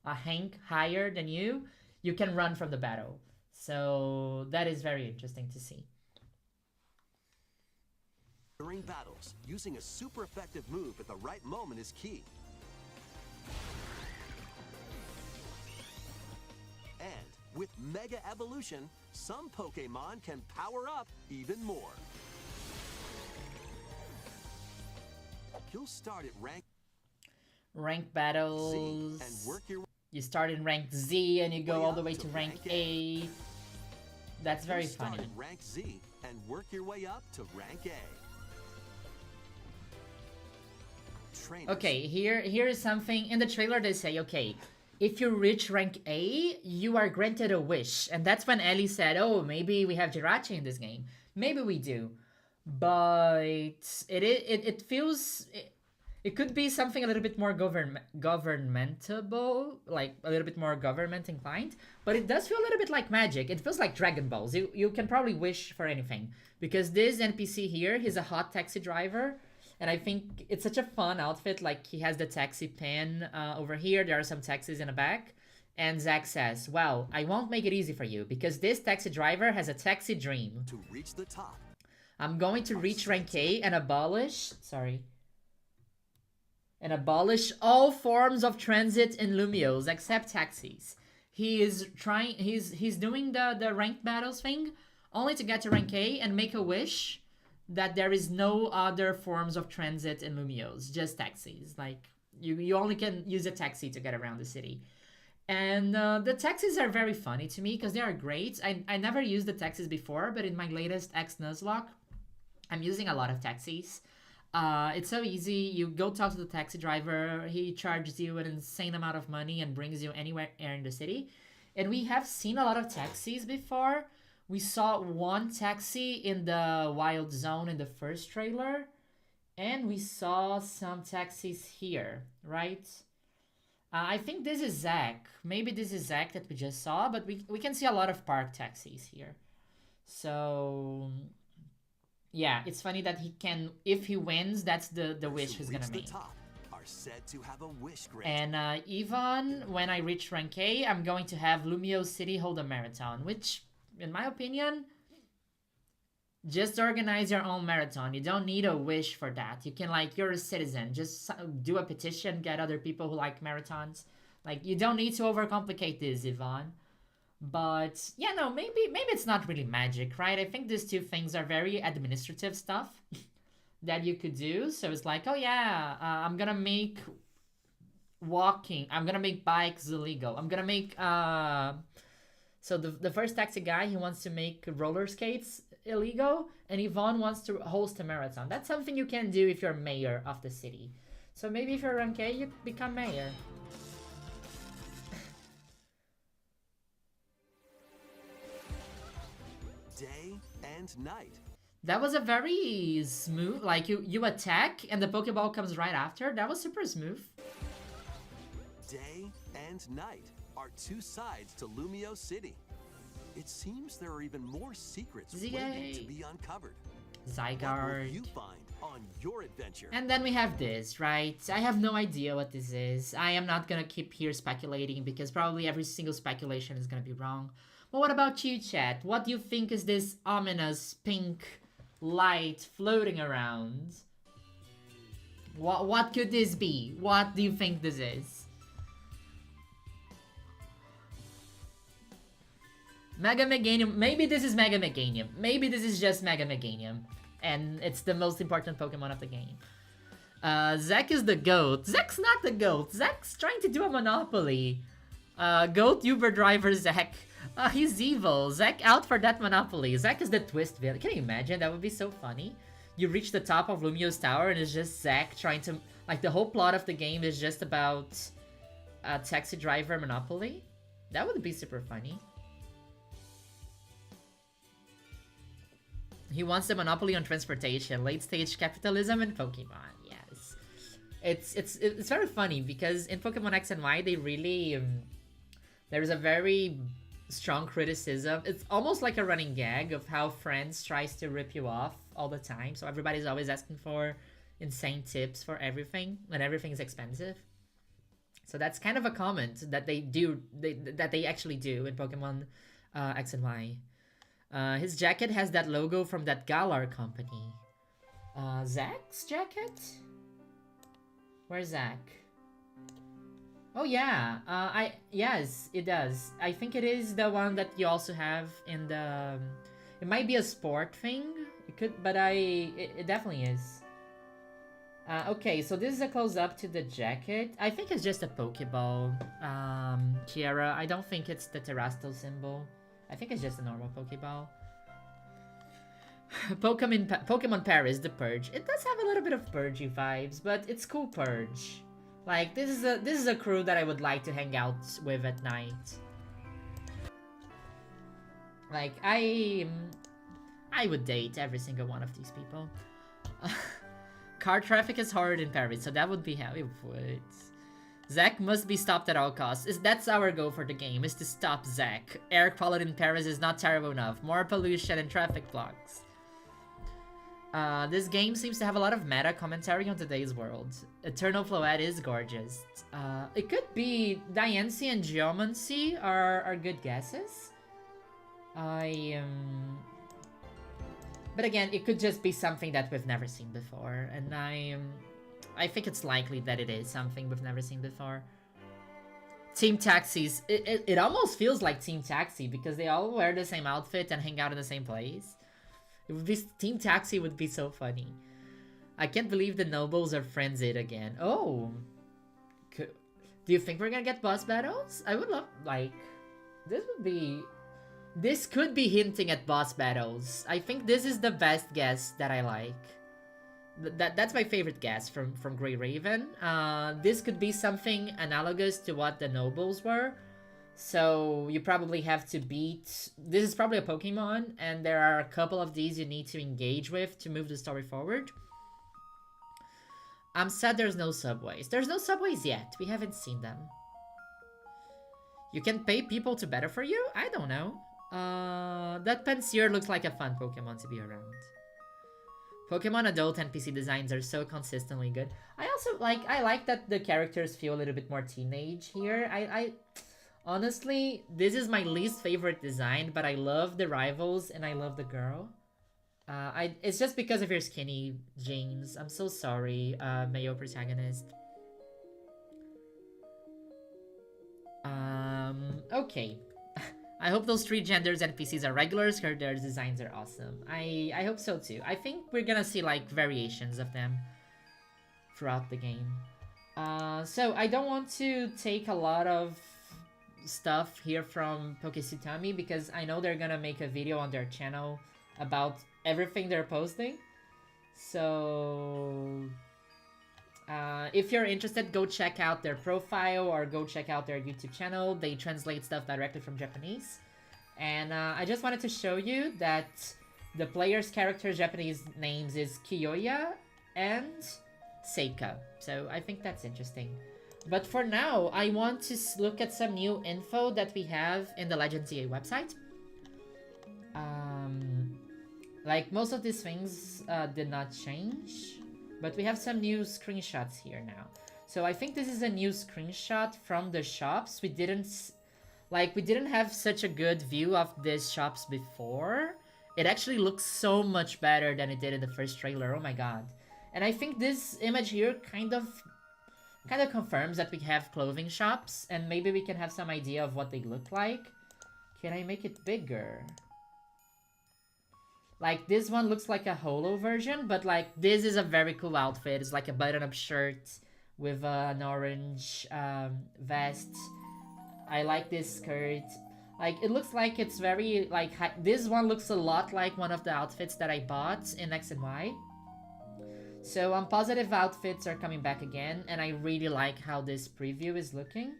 [SPEAKER 1] Hank higher than you, you can run from the battle. So that is very interesting to see.
[SPEAKER 2] During battles, using a super effective move at the right moment is key. And with Mega Evolution, some Pokemon can power up even more. You'll start at
[SPEAKER 1] rank battles.
[SPEAKER 2] Z and work your
[SPEAKER 1] You start in rank Z and you go all the way to rank A. That's very funny.
[SPEAKER 2] Start at rank Z and work your way up to rank A. Trainers.
[SPEAKER 1] Okay, here is something in the trailer. They say, okay, if you reach rank A, you are granted a wish, and that's when Ellie said, "Oh, maybe we have Jirachi in this game. Maybe we do." But it feels it could be something a little bit more governmentable, like a little bit more government inclined. But it does feel a little bit like Magic. It feels like Dragon Balls. You can probably wish for anything, because this NPC here, he's a hot taxi driver. And I think it's such a fun outfit. Like, he has the taxi pen over here. There are some taxis in the back. And Zach says, well, I won't make it easy for you, because this taxi driver has a taxi dream.
[SPEAKER 2] To reach the top.
[SPEAKER 1] I'm going to reach rank A and abolish... Sorry. And abolish all forms of transit in Lumiose except taxis. He is trying... He's doing the ranked battles thing only to get to rank A and make a wish that there is no other forms of transit in Lumiose, just taxis. Like, you only can use a taxi to get around the city. And the taxis are very funny to me because they are great. I never used the taxis before, but in my latest X-Nuzlocke, I'm using a lot of taxis. It's so easy. You go talk to the taxi driver, he charges you an insane amount of money and brings you anywhere in the city. And we have seen a lot of taxis before. We saw one taxi in the Wild Zone in the first trailer. And we saw some taxis here, right? I think this is Zach. Maybe this is Zach that we just saw, but we can see a lot of park taxis here. So, yeah, it's funny that he can, if he wins, that's the wish he's gonna make.
[SPEAKER 2] Said to have a wish
[SPEAKER 1] and Yvonne, when I reach rank A, I'm going to have Lumiose City hold a marathon, which, in my opinion, just organize your own marathon. You don't need a wish for that. You can, like, you're a citizen. Just do a petition, get other people who like marathons. Like, you don't need to overcomplicate this, Yvonne. But yeah, no, maybe it's not really magic, right? I think these two things are very administrative stuff that you could do. So it's like, oh yeah, I'm gonna make walking, I'm gonna make bikes illegal. I'm gonna make so the first taxi guy, he wants to make roller skates illegal, and Yvonne wants to host a marathon. That's something you can do if you're mayor of the city. So maybe if you're rank A, you become mayor.
[SPEAKER 2] Day and night.
[SPEAKER 1] That was a very smooth, like you attack and the Pokeball comes right after. That was super smooth.
[SPEAKER 2] Day and night are two sides to Lumio City. It seems there are even more secrets waiting to be uncovered. What will you find on your adventure?
[SPEAKER 1] And then we have this, right? I have no idea what this is. I am not gonna keep here speculating because probably every single speculation is gonna be wrong. But what about you, chat? What do you think is this ominous pink light floating around? What could this be? What do you think this is? Mega Meganium. Maybe this is Mega Meganium. Maybe this is just Mega Meganium. And it's the most important Pokemon of the game. Zack is the GOAT. Zack's not the GOAT. Zack's trying to do a monopoly. GOAT Uber driver Zack. He's evil. Zack out for that monopoly. Zack is the twist villain. Can you imagine? That would be so funny. You reach the top of Lumio's tower and it's just Zack trying to... Like, the whole plot of the game is just about a taxi driver monopoly. That would be super funny. He wants the monopoly on transportation, late-stage capitalism, and Pokemon. Yes, it's very funny because in Pokemon X and Y they really there's a very strong criticism. It's almost like a running gag of how Friends tries to rip you off all the time. So everybody's always asking for insane tips for everything, and everything is expensive. So that's kind of a comment that they do, that they actually do in Pokemon X and Y. His jacket has that logo from that Galar company. Zack's jacket? Where's Zack? Oh yeah, yes, it does. I think it is the one that you also have in the... It might be a sport thing. It could, but it definitely is. Okay, so this is a close-up to the jacket. I think it's just a Pokeball, Kiara. I don't think it's the Terrestrial symbol. I think it's just a normal Pokeball. Pokemon Paris, the Purge. It does have a little bit of Purgey vibes, but it's cool Purge. Like, this is a crew that I would like to hang out with at night. Like, I would date every single one of these people. Car traffic is hard in Paris, so that would be how it would. Zack must be stopped at all costs. That's our goal for the game, is to stop Zack. Air quality in Paris is not terrible enough. More pollution and traffic blocks. This game seems to have a lot of meta commentary on today's world. Eternal Floette is gorgeous. It could be Diancie and Geomancy are good guesses. But again, it could just be something that we've never seen before, and I think it's likely that it is something we've never seen before. Team Taxis. It almost feels like Team Taxi because they all wear the same outfit and hang out in the same place. It would be... Team Taxi would be so funny. I can't believe the nobles are frenzied again. Oh. Do you think we're gonna get boss battles? I would love... Like... This would be... This could be hinting at boss battles. I think this is the best guess that I like. That's my favorite guess from Grey Raven. This could be something analogous to what the nobles were. So you probably have to beat... This is probably a Pokemon, and there are a couple of these you need to engage with to move the story forward. I'm sad there's no subways. There's no subways yet. We haven't seen them. You can pay people to battle for you? I don't know. That Pensier looks like a fun Pokemon to be around. Pokemon adult NPC designs are so consistently good. I also I like that the characters feel a little bit more teenage here. Honestly, this is my least favorite design, but I love the rivals and I love the girl. It's just because of your skinny jeans. I'm so sorry, Mayo protagonist. Okay. I hope those 3 genders NPCs are regulars because their designs are awesome. I hope so too. I think we're gonna see like variations of them throughout the game. So I don't want to take a lot of stuff here from Pokesutami because I know they're gonna make a video on their channel about everything they're posting. So if you're interested, go check out their profile or go check out their YouTube channel. They translate stuff directly from Japanese. And I just wanted to show you that the player's character's Japanese names is Kiyoya and Seika. So I think that's interesting. But for now, I want to look at some new info that we have in the Legends ZA website. Like most of these things did not change, but we have some new screenshots here now. So I think this is a new screenshot from the shops. We didn't have such a good view of these shops before. It actually looks so much better than it did in the first trailer. Oh my god. And I think this image here kind of confirms that we have clothing shops, and maybe we can have some idea of what they look like. Can I make it bigger? Like, this one looks like a holo version, but like, this is a very cool outfit. It's like a button-up shirt with an orange vest. I like this skirt. Like, it looks like it's very, like, this one looks a lot like one of the outfits that I bought in X and Y. So, positive outfits are coming back again, and I really like how this preview is looking.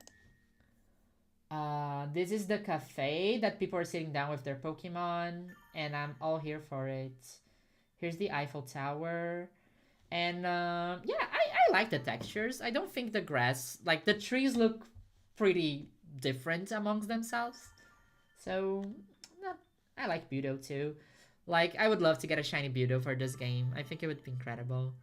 [SPEAKER 1] This is the cafe that people are sitting down with their Pokemon, and I'm all here for it. Here's the Eiffel Tower. And, yeah, I like the textures. I don't think the grass, like, the trees look pretty different amongst themselves. So, I like Budo too. Like, I would love to get a shiny Budo for this game. I think it would be incredible.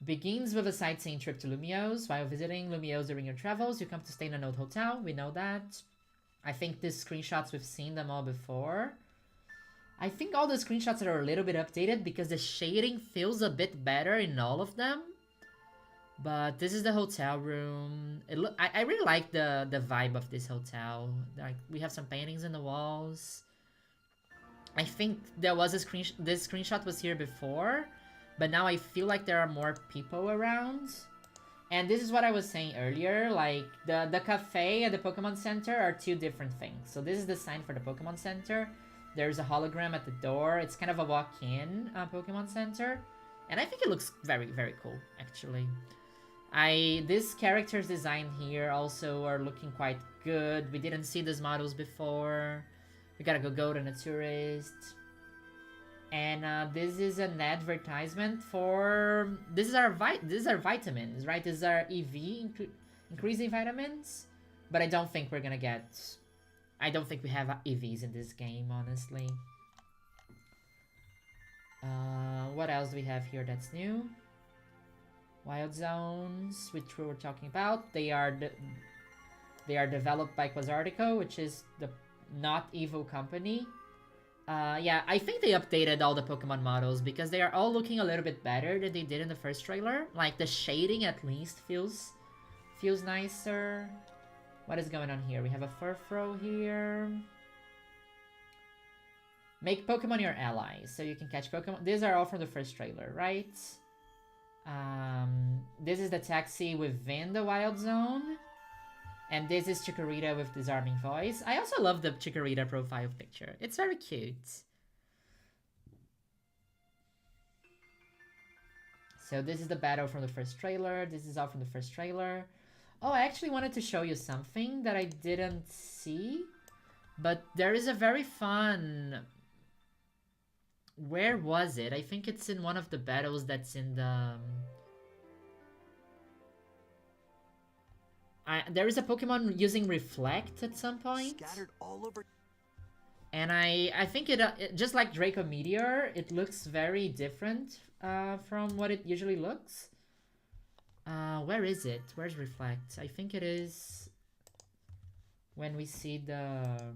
[SPEAKER 1] Begins with a sightseeing trip to Lumiose. While visiting Lumiose during your travels, you come to stay in an old hotel. We know that. I think these screenshots, we've seen them all before. I think all the screenshots are a little bit updated because the shading feels a bit better in all of them. But this is the hotel room. I really like the vibe of this hotel. Like, we have some paintings in the walls. I think there was this screenshot was here before, but now I feel like there are more people around. And this is what I was saying earlier, like, the cafe and the Pokemon Center are 2 different things. So this is the sign for the Pokemon Center. There's a hologram at the door. It's kind of a walk-in Pokemon Center. And I think it looks very, very cool, actually. This character's design here also are looking quite good. We didn't see these models before. We gotta go to a tourist. And this is an advertisement for... This is our vitamins, right? These are EV, increasing vitamins. But I don't think we're gonna get... I don't think we have EVs in this game, honestly. What else do we have here that's new? Wild Zones, which we were talking about. They are developed by Quasartico, which is the not evil company. Yeah, I think they updated all the Pokemon models because they are all looking a little bit better than they did in the first trailer. Like, the shading at least feels nicer. What is going on here? We have a Furfrou here. Make Pokemon your allies, so you can catch Pokemon. These are all from the first trailer, right? This is the taxi within the Wild Zone. And this is Chikorita with disarming voice. I also love the Chikorita profile picture. It's very cute. So this is the battle from the first trailer. This is all from the first trailer. Oh, I actually wanted to show you something that I didn't see. But there is a very fun... Where was it? I think it's in one of the battles that's in the... there is a Pokemon using Reflect at some point.
[SPEAKER 2] Scattered all over.
[SPEAKER 1] And I think it just like Draco Meteor, it looks very different from what it usually looks. Where is it? Where's Reflect? I think it is when we see the...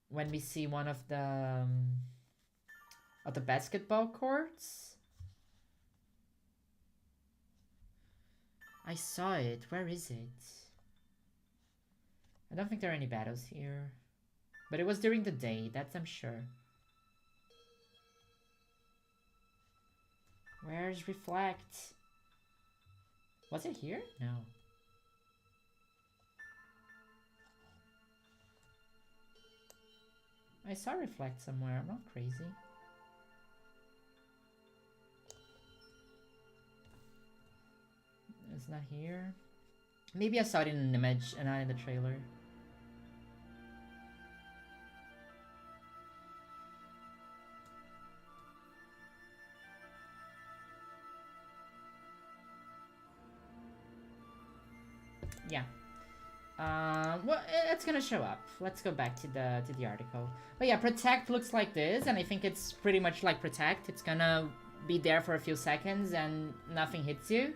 [SPEAKER 1] when we see one of the basketball courts. I saw it. Where is it? I don't think there are any battles here. But it was during the day, that's I'm sure. Where's Reflect? Was it here? No. I saw Reflect somewhere, I'm not crazy. It's not here. Maybe I saw it in an image and not in the trailer. Yeah. Well, it's gonna show up. Let's go back to the article. But yeah, Protect looks like this, and I think it's pretty much like Protect. It's gonna be there for a few seconds and nothing hits you.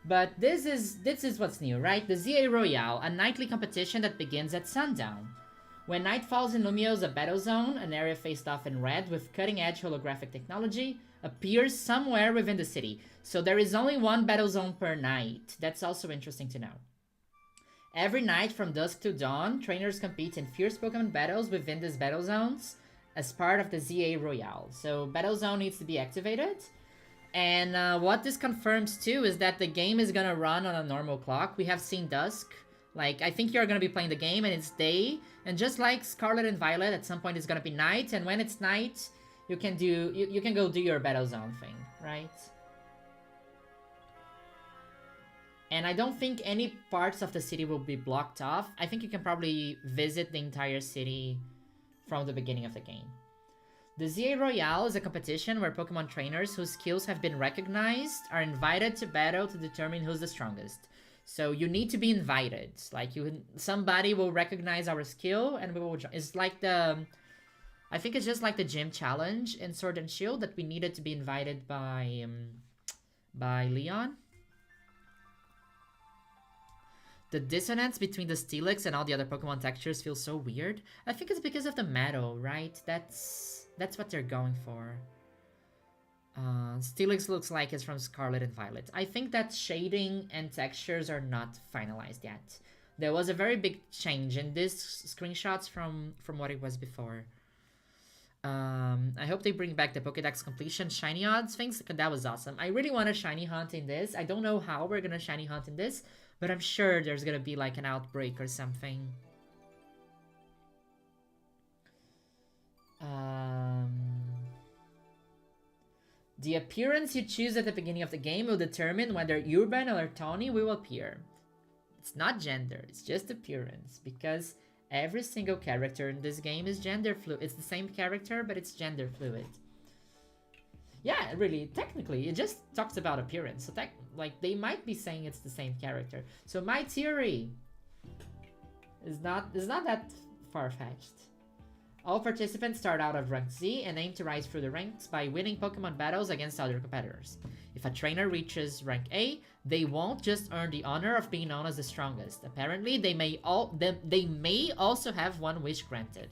[SPEAKER 1] But this is what's new, right? The ZA Royale, a nightly competition that begins at sundown. When night falls in Lumio's, a battle zone, an area faced off in red with cutting-edge holographic technology, appears somewhere within the city. So there is only one battle zone per night. That's also interesting to know. Every night from dusk to dawn, trainers compete in fierce Pokemon battles within these battle zones as part of the ZA Royale. So battle zone needs to be activated. And what this confirms too is that the game is gonna run on a normal clock. We have seen dusk. Like, I think you're gonna be playing the game and it's day. And just like Scarlet and Violet, at some point it's gonna be night. And when it's night, you can go do your battle zone thing, right? And I don't think any parts of the city will be blocked off. I think you can probably visit the entire city from the beginning of the game. The ZA Royale is a competition where Pokemon trainers whose skills have been recognized are invited to battle to determine who's the strongest. So you need to be invited. Like, somebody will recognize our skill and we will join. It's like I think it's just like the gym challenge in Sword and Shield that we needed to be invited by Leon. The dissonance between the Steelix and all the other Pokemon textures feels so weird. I think it's because of the metal, right? That's what they're going for. Steelix looks like it's from Scarlet and Violet. I think that shading and textures are not finalized yet. There was a very big change in these screenshots from what it was before. I hope they bring back the Pokédex completion shiny odds things, because that was awesome. I really want a shiny hunt in this. I don't know how we're gonna shiny hunt in this, but I'm sure there's gonna be like an outbreak or something. The appearance you choose at the beginning of the game will determine whether Urban or Tawny will appear. It's not gender, it's just appearance, because every single character in this game is gender fluid. It's the same character, but it's gender fluid. Yeah, really, technically, it just talks about appearance. So, like, they might be saying it's the same character. So my theory is not that far-fetched. All participants start out of rank Z and aim to rise through the ranks by winning Pokemon battles against other competitors. If a trainer reaches rank A, they won't just earn the honor of being known as the strongest. Apparently, they may also have one wish granted.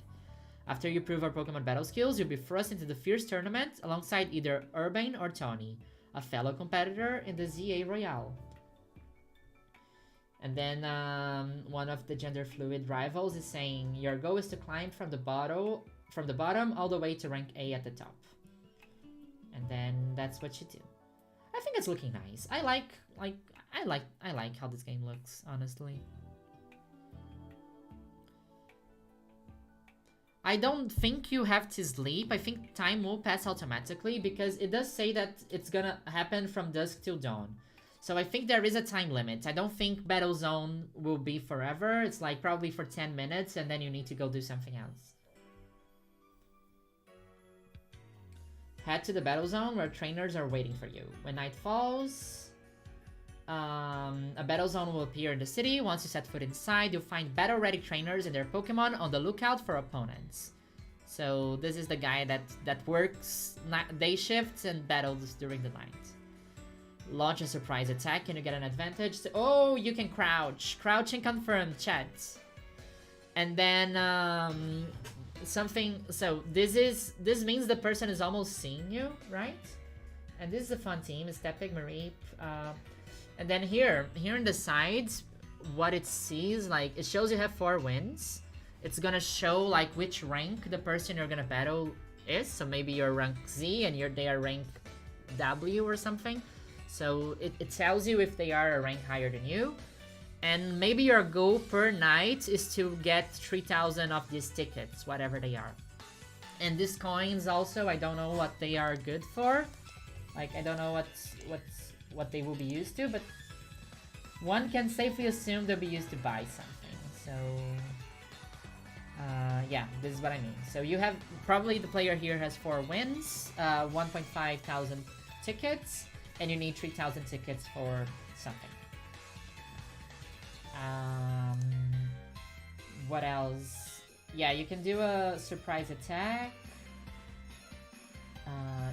[SPEAKER 1] After you prove our Pokemon battle skills, you'll be thrust into the Fierce Tournament alongside either Urbane or Tawny, a fellow competitor in the ZA Royale. And then one of the gender fluid rivals is saying your goal is to climb from the bottom all the way to rank A at the top. And then that's what you do. I think it's looking nice. I like how this game looks, honestly. I don't think you have to sleep. I think time will pass automatically because it does say that it's gonna happen from dusk till dawn. So I think there is a time limit. I don't think Battle Zone will be forever. It's like probably for 10 minutes and then you need to go do something else. Head to the Battle Zone where trainers are waiting for you. When night falls, a Battle Zone will appear in the city. Once you set foot inside, you'll find battle-ready trainers and their Pokemon on the lookout for opponents. So this is the guy that works day shifts and battles during the night. Launch a surprise attack and you get an advantage. Oh, you can crouch. Crouching confirmed, chat. And then something. So this means the person is almost seeing you, right? And this is a fun team. Stepig, Mareep. And then here in the sides, what it sees, like, it shows you have 4 wins. It's gonna show, like, which rank the person you're gonna battle is. So maybe you're rank Z and they are rank W or something. So it tells you if they are a rank higher than you. And maybe your goal per night is to get 3,000 of these tickets, whatever they are. And these coins also, I don't know what they are good for. Like, I don't know what they will be used to, but one can safely assume they'll be used to buy something. So, yeah, this is what I mean. So you have, probably the player here has 4 wins, 1.5 thousand tickets, and you need 3,000 tickets for something. What else? Yeah, you can do a surprise attack.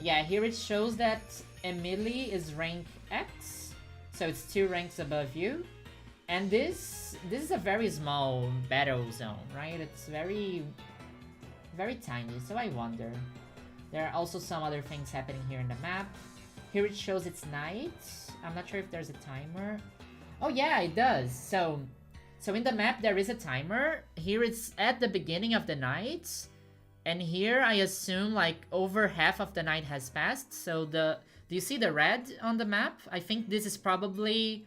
[SPEAKER 1] Yeah, here it shows that Emily is rank X, so it's 2 ranks above you. And this is a very small battle zone, right? It's very tiny, so I wonder. There are also some other things happening here in the map. Here it shows it's night. I'm not sure if there's a timer. Oh yeah, it does. So in the map there is a timer. Here it's at the beginning of the night. And here I assume like over half of the night has passed. So do you see the red on the map? I think this is probably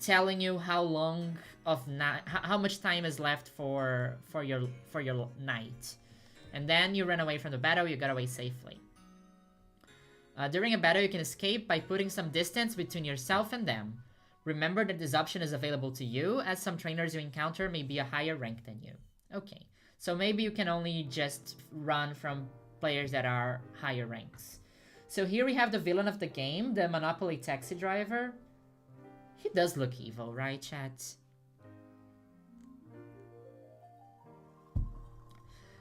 [SPEAKER 1] telling you how long of night, how much time is left for your night. And then you run away from the battle, you got away safely. During a battle you can escape by putting some distance between yourself and them. Remember that this option is available to you, as some trainers you encounter may be a higher rank than you. Okay, so maybe you can only just run from players that are higher ranks. So here we have the villain of the game, the Monopoly taxi driver. He does look evil, right, chat?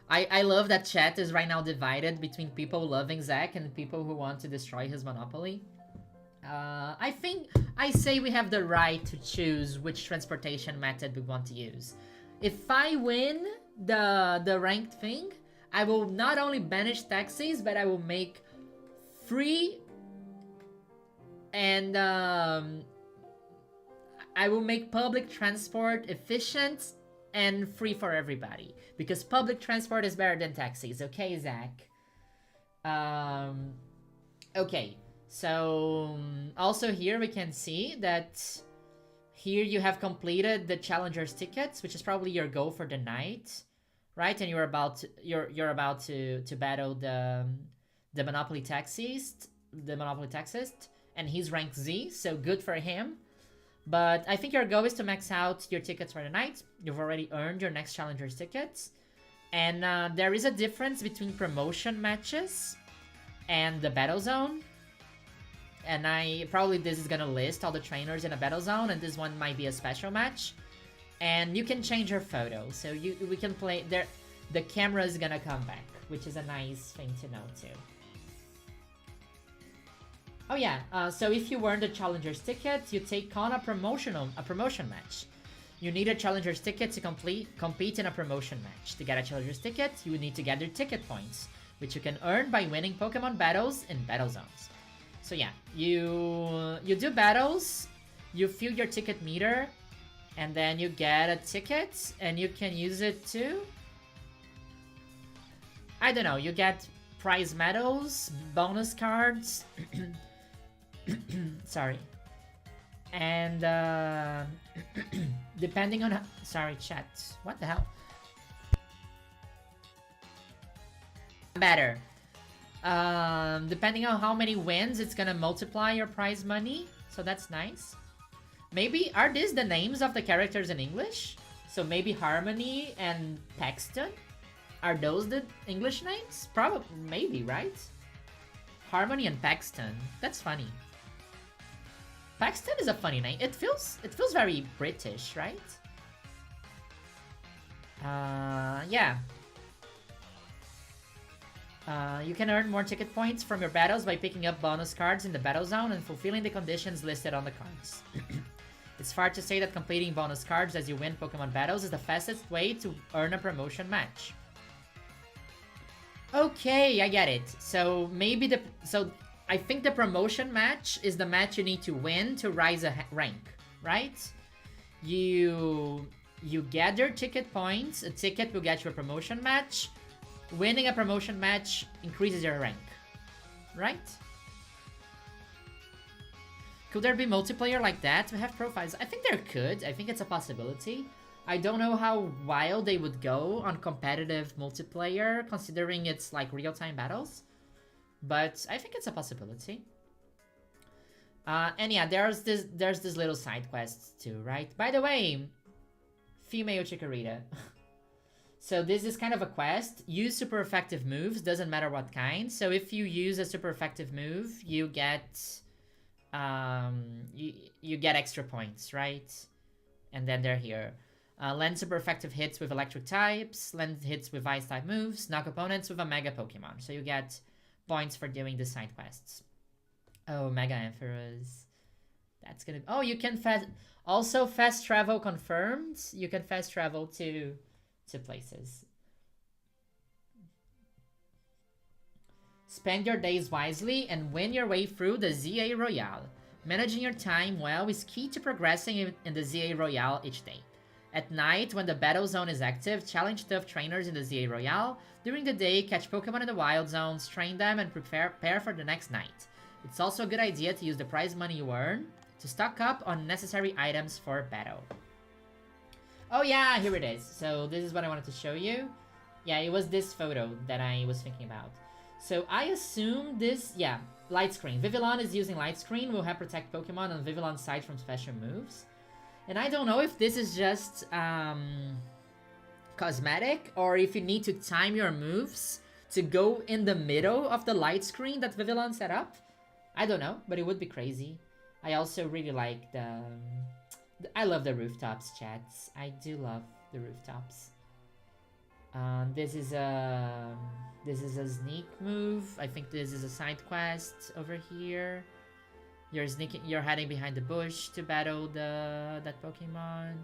[SPEAKER 1] I love that chat is right now divided between people loving Zach and people who want to destroy his Monopoly. I think I say we have the right to choose which transportation method we want to use. If I win the ranked thing, I will not only banish taxis, but I will make free and I will make public transport efficient and free for everybody. Because public transport is better than taxis, okay, Zach? Okay. So, also here we can see that here you have completed the challenger's tickets, which is probably your goal for the night, right? And you're about to battle the Monopoly taxist, and he's rank Z, so good for him. But I think your goal is to max out your tickets for the night. You've already earned your next challenger's tickets, and there is a difference between promotion matches and the battle zone. And this is gonna list all the trainers in a battle zone, and this one might be a special match. And you can change your photo, so we can play there. The camera is gonna come back, which is a nice thing to know too. Oh yeah, so if you earned a challenger's ticket, you take on a promotion match. You need a challenger's ticket to compete in a promotion match. To get a challenger's ticket, you need to gather ticket points, which you can earn by winning Pokemon battles in battle zones. So yeah, you do battles, you fill your ticket meter, and then you get a ticket, and you can use it to, I don't know, you get prize medals, bonus cards, sorry, and depending on, sorry chat, what the hell? Better. Depending on how many wins, it's gonna multiply your prize money. So that's nice. Maybe, are these the names of the characters in English? So maybe Harmony and Paxton? Are those the English names? Probably, maybe, right? Harmony and Paxton. That's funny. Paxton is a funny name. It feels very British, right? Yeah. You can earn more ticket points from your battles by picking up bonus cards in the battle zone and fulfilling the conditions listed on the cards. It's fair to say that completing bonus cards as you win Pokemon battles is the fastest way to earn a promotion match. Okay, I get it. So maybe I think the promotion match is the match you need to win to rise a rank, right? You gather ticket points. A ticket will get you a promotion match. Winning a promotion match increases your rank, right? Could there be multiplayer like that to have profiles? I think there could. I think it's a possibility. I don't know how wild they would go on competitive multiplayer, considering it's like real-time battles. But I think it's a possibility. And yeah, there's this little side quest too, right? By the way, female Chikorita. So this is kind of a quest. Use super effective moves, doesn't matter what kind. So if you use a super effective move, you get you get extra points, right? And then they're here. Land super effective hits with electric types, land hits with ice type moves, knock opponents with a mega Pokemon. So you get points for doing the side quests. Oh, Mega Ampharos. That's gonna... Oh, you can also fast travel confirmed. You can fast travel to places. Spend your days wisely and win your way through the ZA Royale. Managing your time well is key to progressing in the ZA Royale each day. At night, when the battle zone is active, challenge tough trainers in the ZA Royale. During the day, catch Pokemon in the wild zones, train them, and prepare for the next night. It's also a good idea to use the prize money you earn to stock up on necessary items for battle. Oh yeah, here it is. So this is what I wanted to show you. Yeah, it was this photo that I was thinking about. So I assume this, yeah, light screen. Vivillon is using light screen, will help protect Pokemon on Vivillon's side from special moves. And I don't know if this is just cosmetic or if you need to time your moves to go in the middle of the light screen that Vivillon set up. I don't know, but it would be crazy. I also really like I love the rooftops, chats. I do love the rooftops. This is a sneak move. I think this is a side quest over here. You're hiding behind the bush to battle that Pokemon.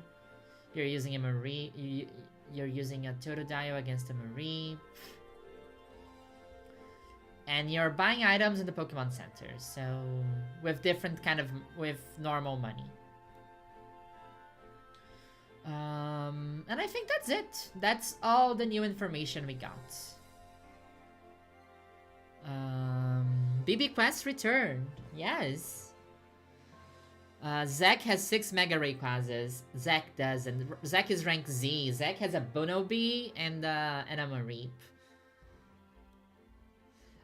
[SPEAKER 1] You're using a Mareep. You're using a Totodile against a Mareep. And you're buying items in the Pokemon Center, so with with normal money. And I think that's it. That's all the new information we got. BB Quest returned. Yes. Zack has 6 Mega Rayquazas. Zack doesn't. Zack is rank Z. Zack has a Bunnelby and a Mareep.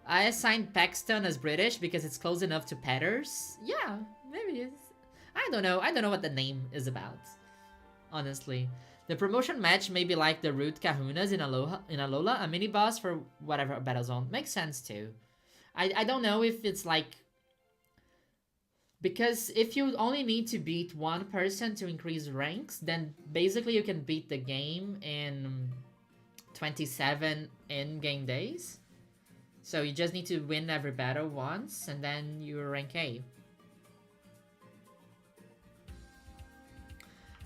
[SPEAKER 1] I assigned Paxton as British because it's close enough to Petters. Yeah, maybe it's... I don't know. I don't know what the name is about. Honestly. The promotion match may be like the Root Kahunas in Alola, a mini-boss for whatever battle zone. Makes sense too. I don't know if it's like... Because if you only need to beat one person to increase ranks, then basically you can beat the game in 27 in-game days. So you just need to win every battle once, and then you're rank A.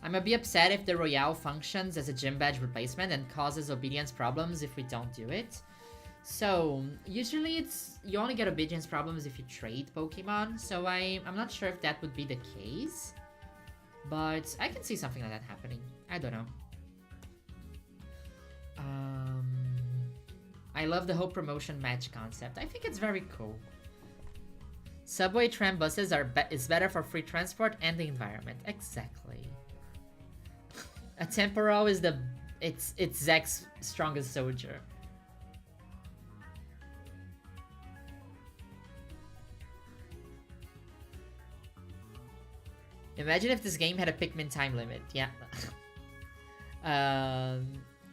[SPEAKER 1] I'm a bit upset if the Royale functions as a gym badge replacement and causes obedience problems if we don't do it. So, usually you only get obedience problems if you trade Pokemon, so I'm not sure if that would be the case. But I can see something like that happening. I don't know. I love the whole promotion match concept. I think it's very cool. Subway tram buses is better for free transport and the environment. Exactly. A Temporal is it's Zack's strongest soldier. Imagine if this game had a Pikmin time limit. Yeah.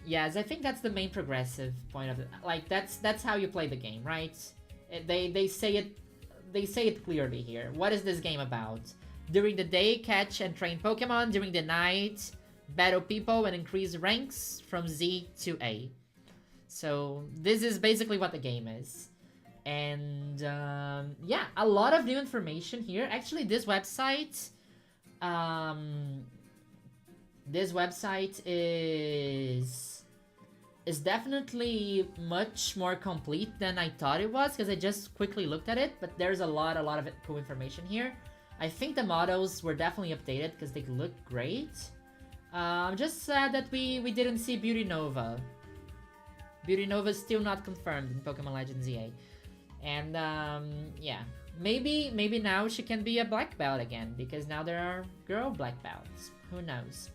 [SPEAKER 1] Yes, I think that's the main progressive point of it. Like that's how you play the game, right? They say it clearly here. What is this game about? During the day, catch and train Pokemon. During the night, battle people and increase ranks from Z to A. So this is basically what the game is. And yeah, a lot of new information here. Actually, this website is is definitely much more complete than I thought it was, because I just quickly looked at it, but there's a lot of cool information here. I think the models were definitely updated because they look great. I'm just sad that we didn't see Beauty Nova. Beauty Nova is still not confirmed in Pokemon Legends ZA. And yeah, maybe now she can be a black belt again, because now there are girl black belts. Who knows?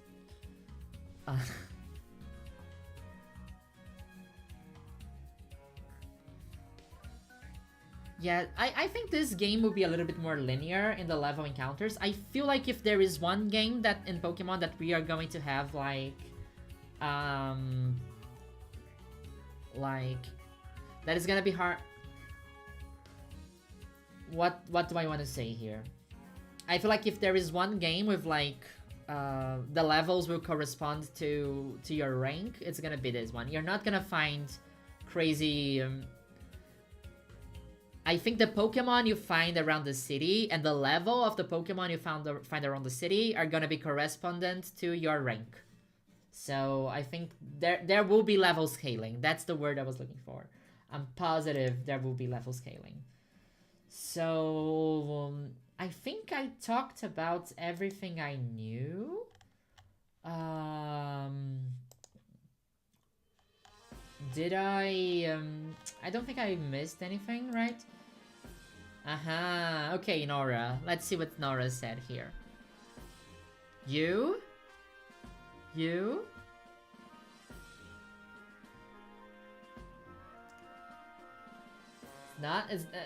[SPEAKER 1] Yeah, I think this game will be a little bit more linear in the level encounters. I feel like if there is one game that in Pokemon that we are going to have like that is gonna be hard. What do I want to say here? I feel like if there is one game with like the levels will correspond to your rank, it's gonna be this one. You're not gonna find crazy. I think the Pokemon you find around the city and the level of the Pokemon you find around the city are gonna be correspondent to your rank. So I think there will be level scaling. That's the word I was looking for. I'm positive there will be level scaling. So I think I talked about everything I knew. Did I don't think I missed anything, right? Okay, Nora. Let's see what Nora said here. You?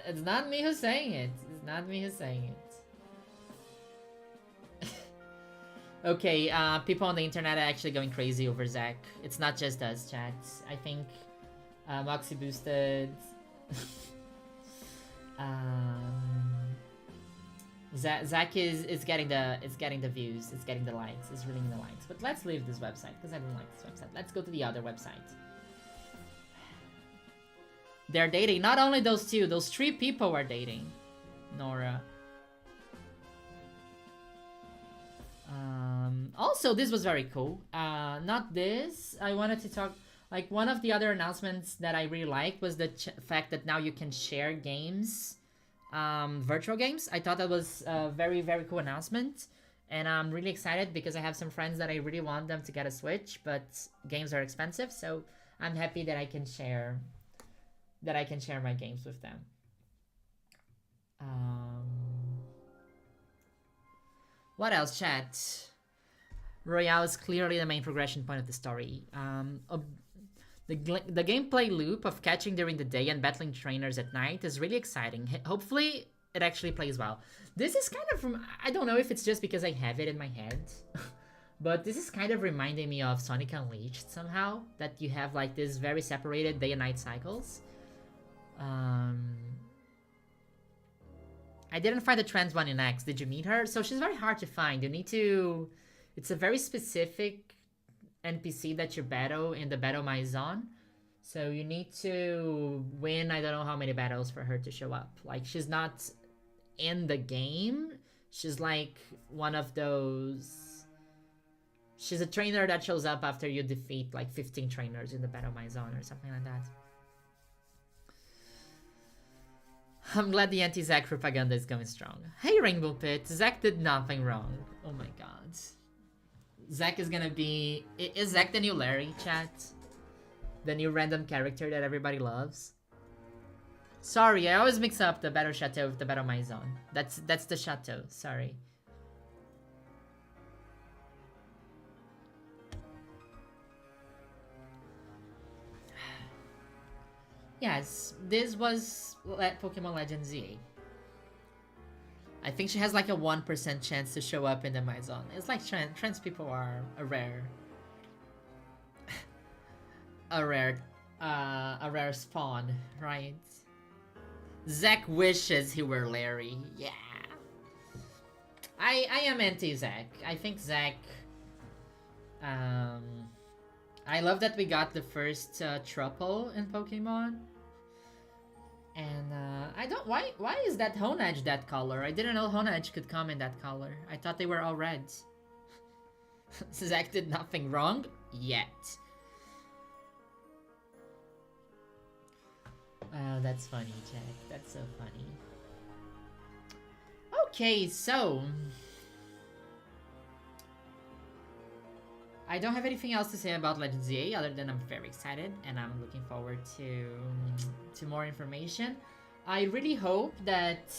[SPEAKER 1] It's not me who's saying it. It's not me who's saying it. Okay, people on the internet are actually going crazy over Zach. It's not just us, chat. I think Moxie boosted. Zach is getting the views, it's getting the likes, it's reading the likes. But let's leave this website because I don't like this website. Let's go to the other website. They're dating. Not only those two, those three people are dating. Nora. Also, this was very cool. Not this. I wanted to talk. Like, one of the other announcements that I really liked was the fact that now you can share games, virtual games. I thought that was a very, very cool announcement. And I'm really excited because I have some friends that I really want them to get a Switch, but games are expensive. So I'm happy that I can share my games with them. What else, chat? Royale is clearly the main progression point of the story. The gameplay loop of catching during the day and battling trainers at night is really exciting. Hopefully, it actually plays well. This is kind of from... I don't know if it's just because I have it in my head. But this is kind of reminding me of Sonic Unleashed somehow. That you have like this very separated day and night cycles. I didn't find the trans one in X. Did you meet her? So she's very hard to find. You need to... It's a very specific NPC that you battle in the Battle Maison. So you need to win I don't know how many battles for her to show up. Like, she's not in the game. She's like one of those... She's a trainer that shows up after you defeat like 15 trainers in the Battle Maison or something like that. I'm glad the anti-Zack propaganda is going strong. Hey, Rainbow Pit, Zack did nothing wrong. Oh my god. Zack is gonna be... Is Zack the new Larry, chat? The new random character that everybody loves? Sorry, I always mix up the Battle Chateau with the Battle Maison. That's the Chateau, sorry. Yes, this was Pokemon Legends ZA. I think she has like a 1% chance to show up in the Maison. It's like trans people are a rare spawn, right? Zack wishes he were Larry. Yeah. I am anti-Zack. I think Zack... I love that we got the first Truple in Pokemon. And I don't... Why is that Honedge that color? I didn't know Honedge could come in that color. I thought they were all reds. Zack did nothing wrong yet. Oh, that's funny, Jack. That's so funny. Okay, so I don't have anything else to say about Legends ZA other than I'm very excited and I'm looking forward to more information. I really hope that,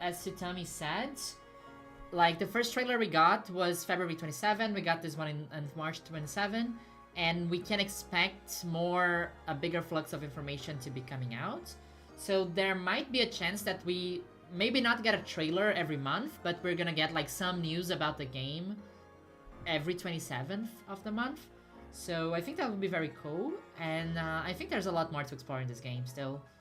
[SPEAKER 1] as Sutami said, like the first trailer we got was February 27, we got this one in March 27, and we can expect a bigger flux of information to be coming out. So there might be a chance that we maybe not get a trailer every month, but we're gonna get like some news about the game every 27th of the month. So I think that would be very cool, and I think there's a lot more to explore in this game still.